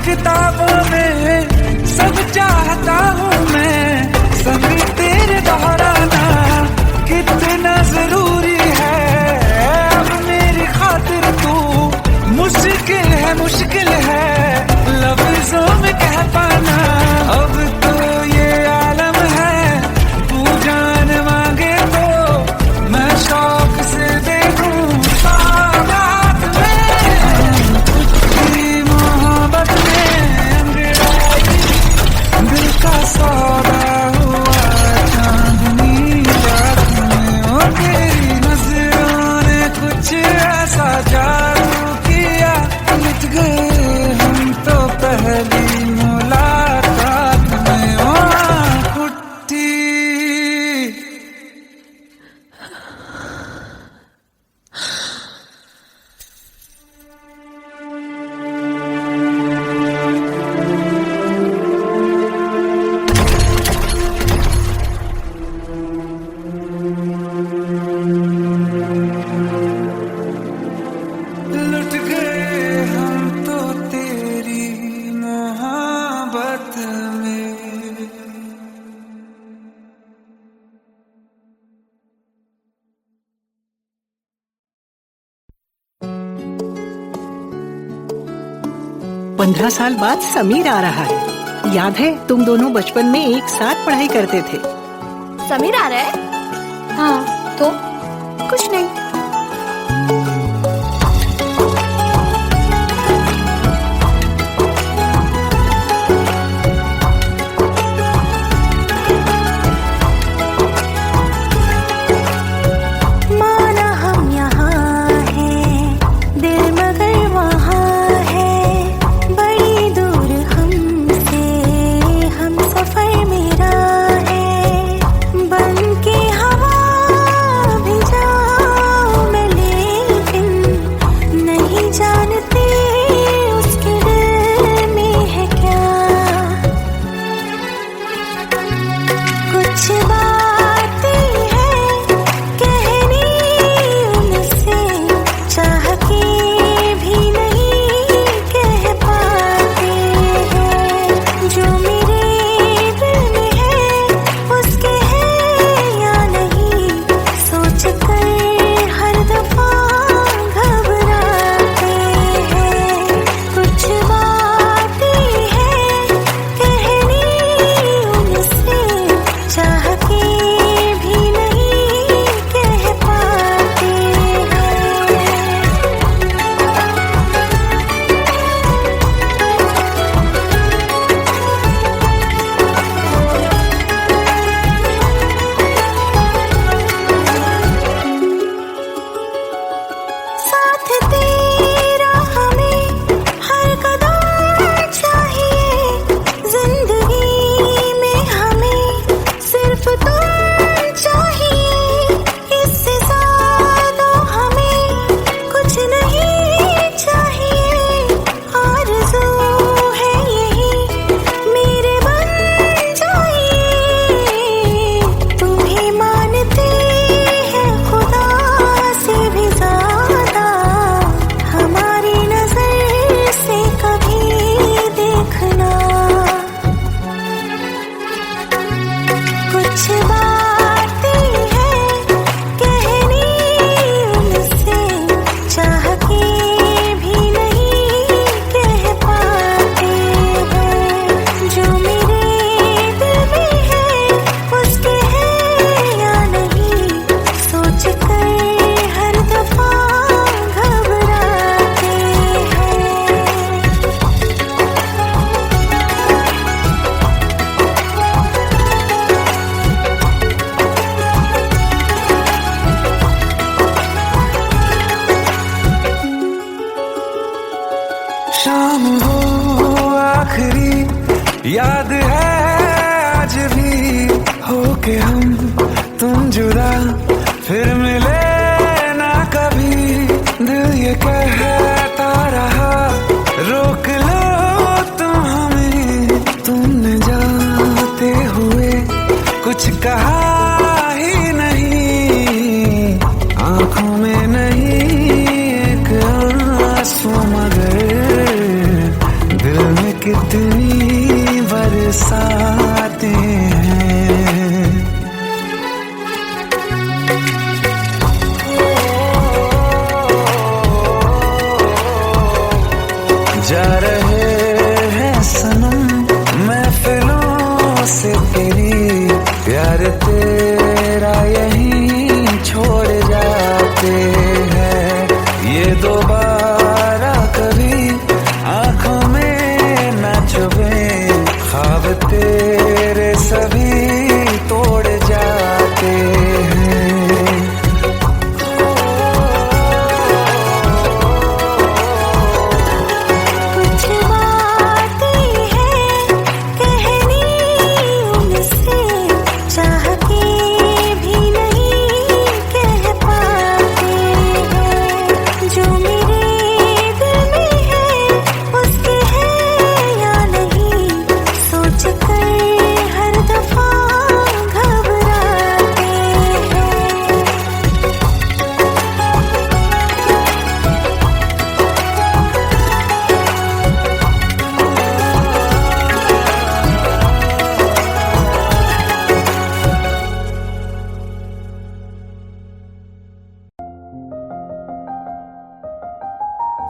किताबों में सब चाहता हूँ मैं, संग तेरे दोहराना कितना जरूरी है। अब मेरी खातिर तू मुश्किल है लफ्जों में कह पाना। अब तो ये आलम है तू जान मांगे तो मैं शौक से दे दूँ सौगात में। कुछ मोहब्बत दिल का सौदा हुआ चांदनी रात में। ओ तेरी नजरों ने कुछ ऐसा जादू किया, लुट गए हम तो पहली मुलाकात में। ओ कुट्टी लुट गए हम तो तेरी मोहब्बत में। पंद्रह साल बाद समीर आ रहा है। याद है तुम दोनों बचपन में एक साथ पढ़ाई करते थे। समीर आ रहा है? हाँ तो कुछ नहीं। माना हम यहाँ हैं, दिल मगर वहाँ है, बड़ी दूर हमसे हम सफर मेरा है। बन के हवा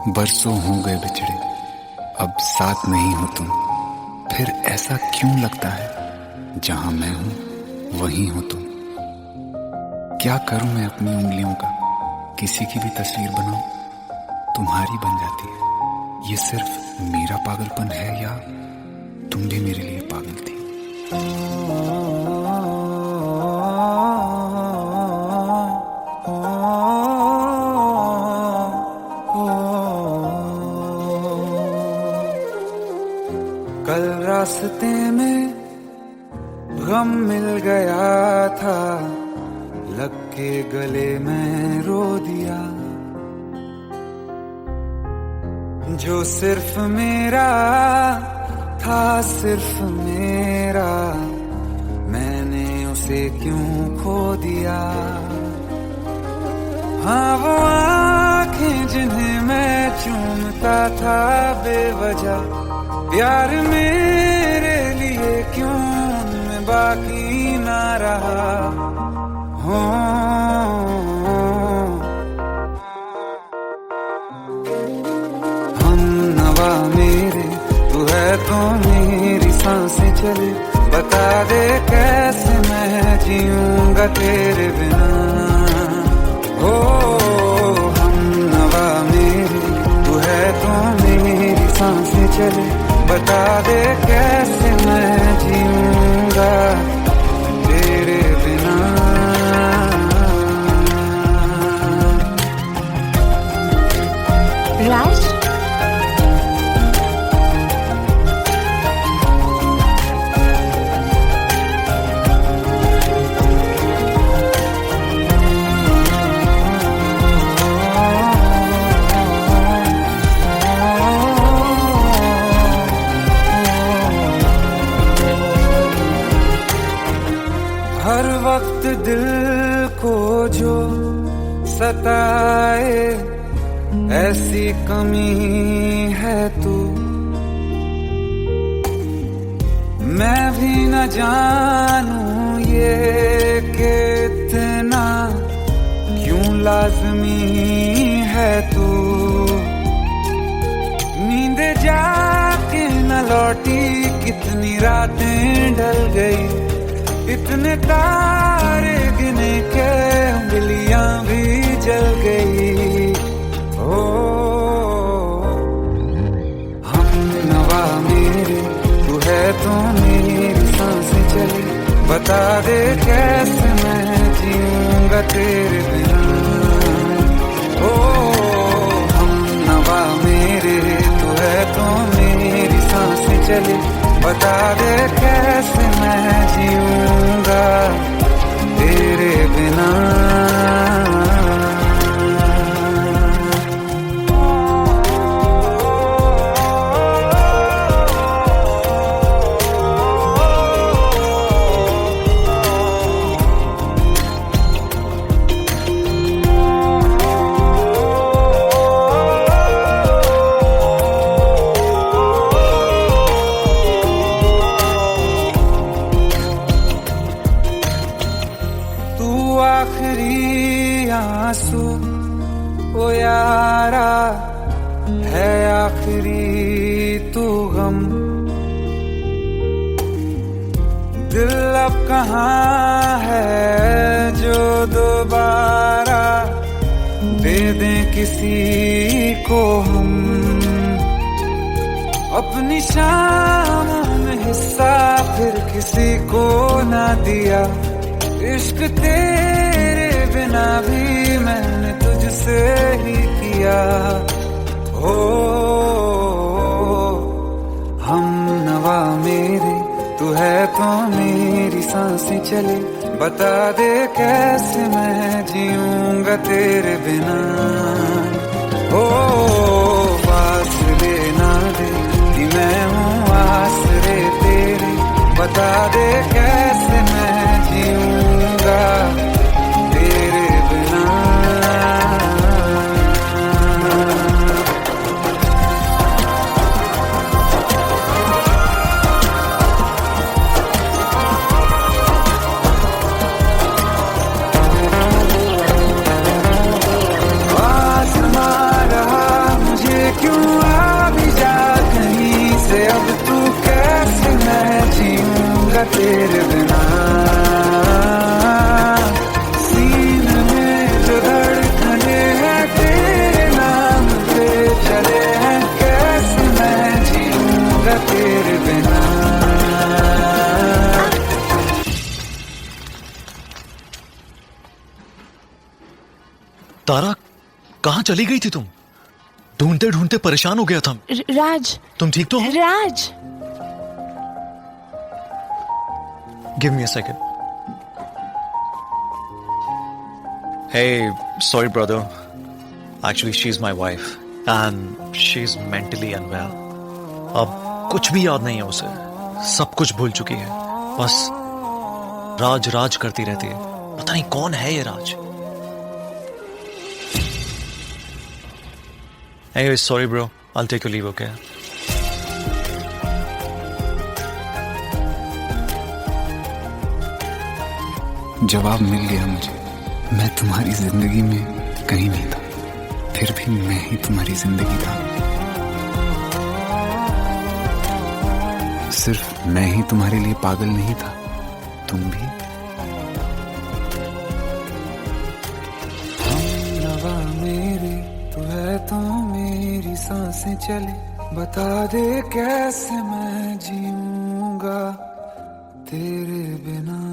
बरसों हो गए बिछड़े, अब साथ नहीं हो तुम, फिर ऐसा क्यों लगता है जहां मैं हूं वहीं हो तुम। क्या करूं मैं अपनी उंगलियों का, किसी की भी तस्वीर बनाऊं तुम्हारी बन जाती है। ये सिर्फ मेरा पागलपन है या तुम भी मेरे लिए पागल थी। कल रास्ते में गम मिल गया था, लग के गले में रो दिया। जो सिर्फ मेरा था, सिर्फ मेरा, मैंने उसे क्यों खो दिया। हाँ वो आँखें जिन्हें मैं चूमता था बेवजह, प्यार मेरे लिए क्यों उनमें बाकी ना रहा। हो हम नवा मेरे, तू है तो मेरी सांसें चले, बता दे कैसे मैं जीऊंगा तेरे बिना। हो हम नवा मेरे, तू है तो मेरी सांसें चले, बता दे कैसे मैं जीऊंगा तेरे बिना। राज, हर वक्त दिल को जो सताए, ऐसी कमी है तू। मैं भी न जानूं ये कि इतना क्यों लाज़मी है तू। नींद जाके न लौटी, कितनी रातें ढल गई, इतने तारे गिने के उंगलियां भी जल गई। ओ हम नवा मेरे, तू है तो मेरी सांसें चली, बता दे कैसे मैं जीऊंगा तेरे बिना। ओ हम नवा मेरे, तू है तो मेरी सांसें चली, बता दे कैसे मैं जीऊंगा तेरे बिना। आखिरी आंसू ओ यारा है, आखिरी तू गम। दिल अब कहाँ है जो दोबारा दे दें किसी को हम। अपनी शामों में हिस्सा फिर किसी को ना दिया, इश्क तेरे बिना भी मैंने तुझसे ही किया। हो हम नवा मेरे, तू है तो मेरी सांसें चले, बता दे कैसे मैं जीऊंगा तेरे बिना। हो फासले ना दे कि मैं हूँ आसरे तेरे, बता दे कैसे मैं जीऊंगा तेरे बिना। आसमां रहा मुझे तारा, कहाँ चली गई थी तुम? ढूंढते ढूंढते परेशान हो गया था। राज, तुम ठीक तो हो? Raj, give me a second. Hey, sorry brother. Actually, she's my wife and she's mentally unwell. अब कुछ भी याद नहीं है उसे, सब कुछ भूल चुकी है, बस राज राज करती रहती है। पता नहीं कौन है ये राज। Anyway, sorry bro, I'll take your leave, okay? जवाब मिल गया मुझे। मैं तुम्हारी जिंदगी में कहीं नहीं था, फिर भी मैं ही तुम्हारी जिंदगी था। सिर्फ मैं ही तुम्हारे लिए पागल नहीं था, तुम भी। हमनवा मेरी तू है तो मेरी सांसें चले, बता दे कैसे मैं जीऊंगा तेरे बिना।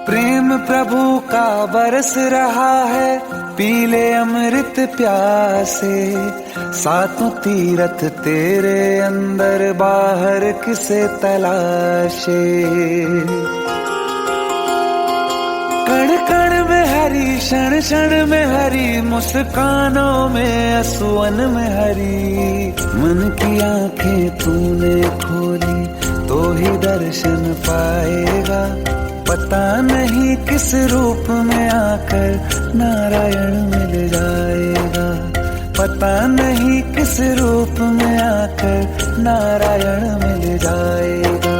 प्रेम प्रभु का बरस रहा है, पीले अमृत प्यासे। सातों तीरथ तेरे अंदर बाहर किसे तलाशे। कण कण में हरी, क्षण क्षण में हरी, मुस्कानों में असुवन में हरी। मन की आंखें तूने खोली तो ही दर्शन पाएगा। पता नहीं किस रूप में आकर नारायण मिल जाएगा। पता नहीं किस रूप में आकर नारायण मिल जाएगा।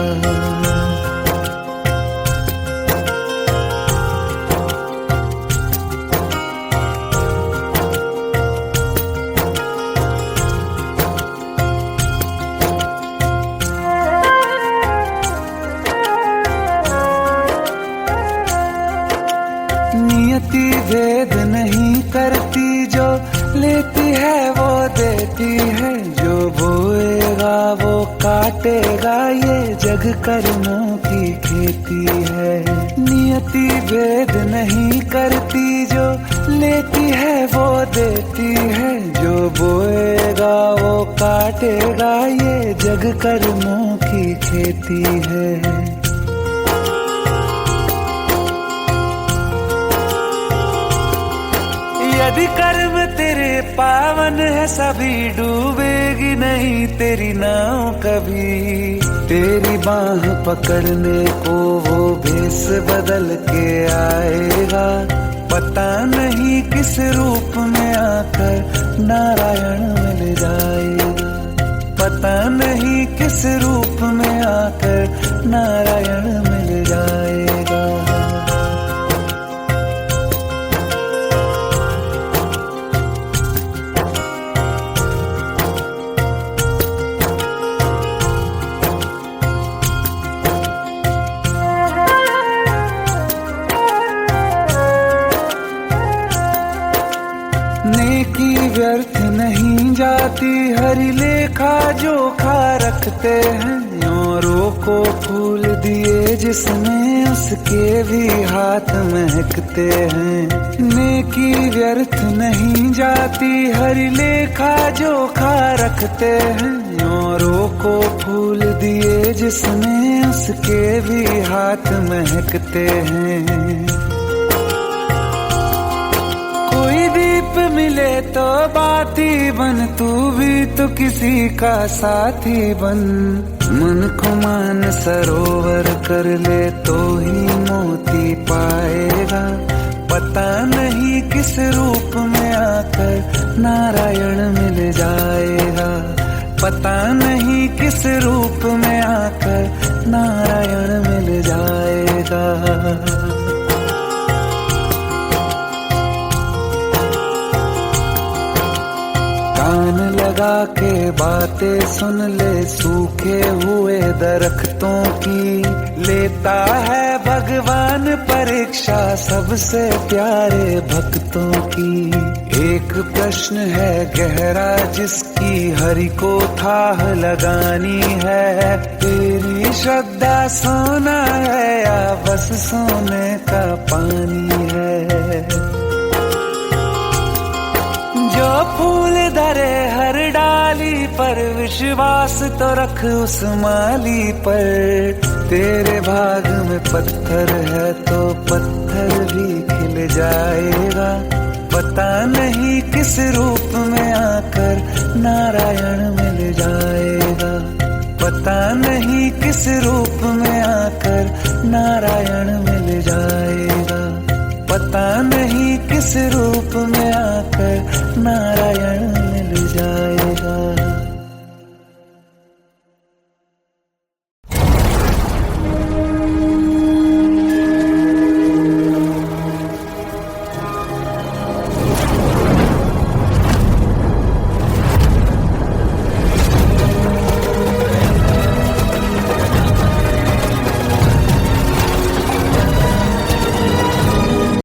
नियति भेद नहीं करती, जो लेती है वो देती है। जो बोएगा वो काटेगा, ये जग कर्मों की खेती है। नियति भेद नहीं करती, जो लेती है वो देती है। जो बोएगा वो काटेगा, ये जग कर्मों की खेती है। यदि कर्म तेरे पावन है, सभी डूबेगी नहीं तेरी नाव कभी। तेरी बाह पकड़ने को वो भेष बदल के आएगा। पता नहीं किस रूप में आकर नारायण मिल जाएगा। पता नहीं किस रूप में आकर नारायण मिल जाएगा। नेकी व्यर्थ नहीं जाती, हरि लेखा जोखा रखते हैं। औरों को फूल दिए जिसने, उसके भी हाथ महकते हैं। नेकी व्यर्थ नहीं जाती, हरि लेखा जोखा रखते हैं। औरों को फूल दिए जिसने, उसके भी हाथ महकते हैं। कोई दीप मिले तो बाती बन, तू भी तो किसी का साथी बन। मन को मान सरोवर कर ले तो ही मोती पाएगा। पता नहीं किस रूप में आकर नारायण मिल जाएगा। पता नहीं किस रूप में आकर नारायण मिल जाएगा। कान लगा के बातें सुन ले, सूखे हुए दरख्तों की। लेता है भगवान परीक्षा सबसे प्यारे भक्तों की। एक प्रश्न है गहरा जिसकी हरि को थाह लगानी है। तेरी श्रद्धा सोना है या बस सोने का पानी है। जो फूल धरे हर डाली पर विश्वास तो रख उस माली पर। तेरे भाग में पत्थर है तो पत्थर भी खिल जाएगा। पता नहीं किस रूप में आकर नारायण मिल जाएगा। पता नहीं किस रूप में आकर नारायण मिल जाएगा। पता नहीं किस रूप में आकर नारायण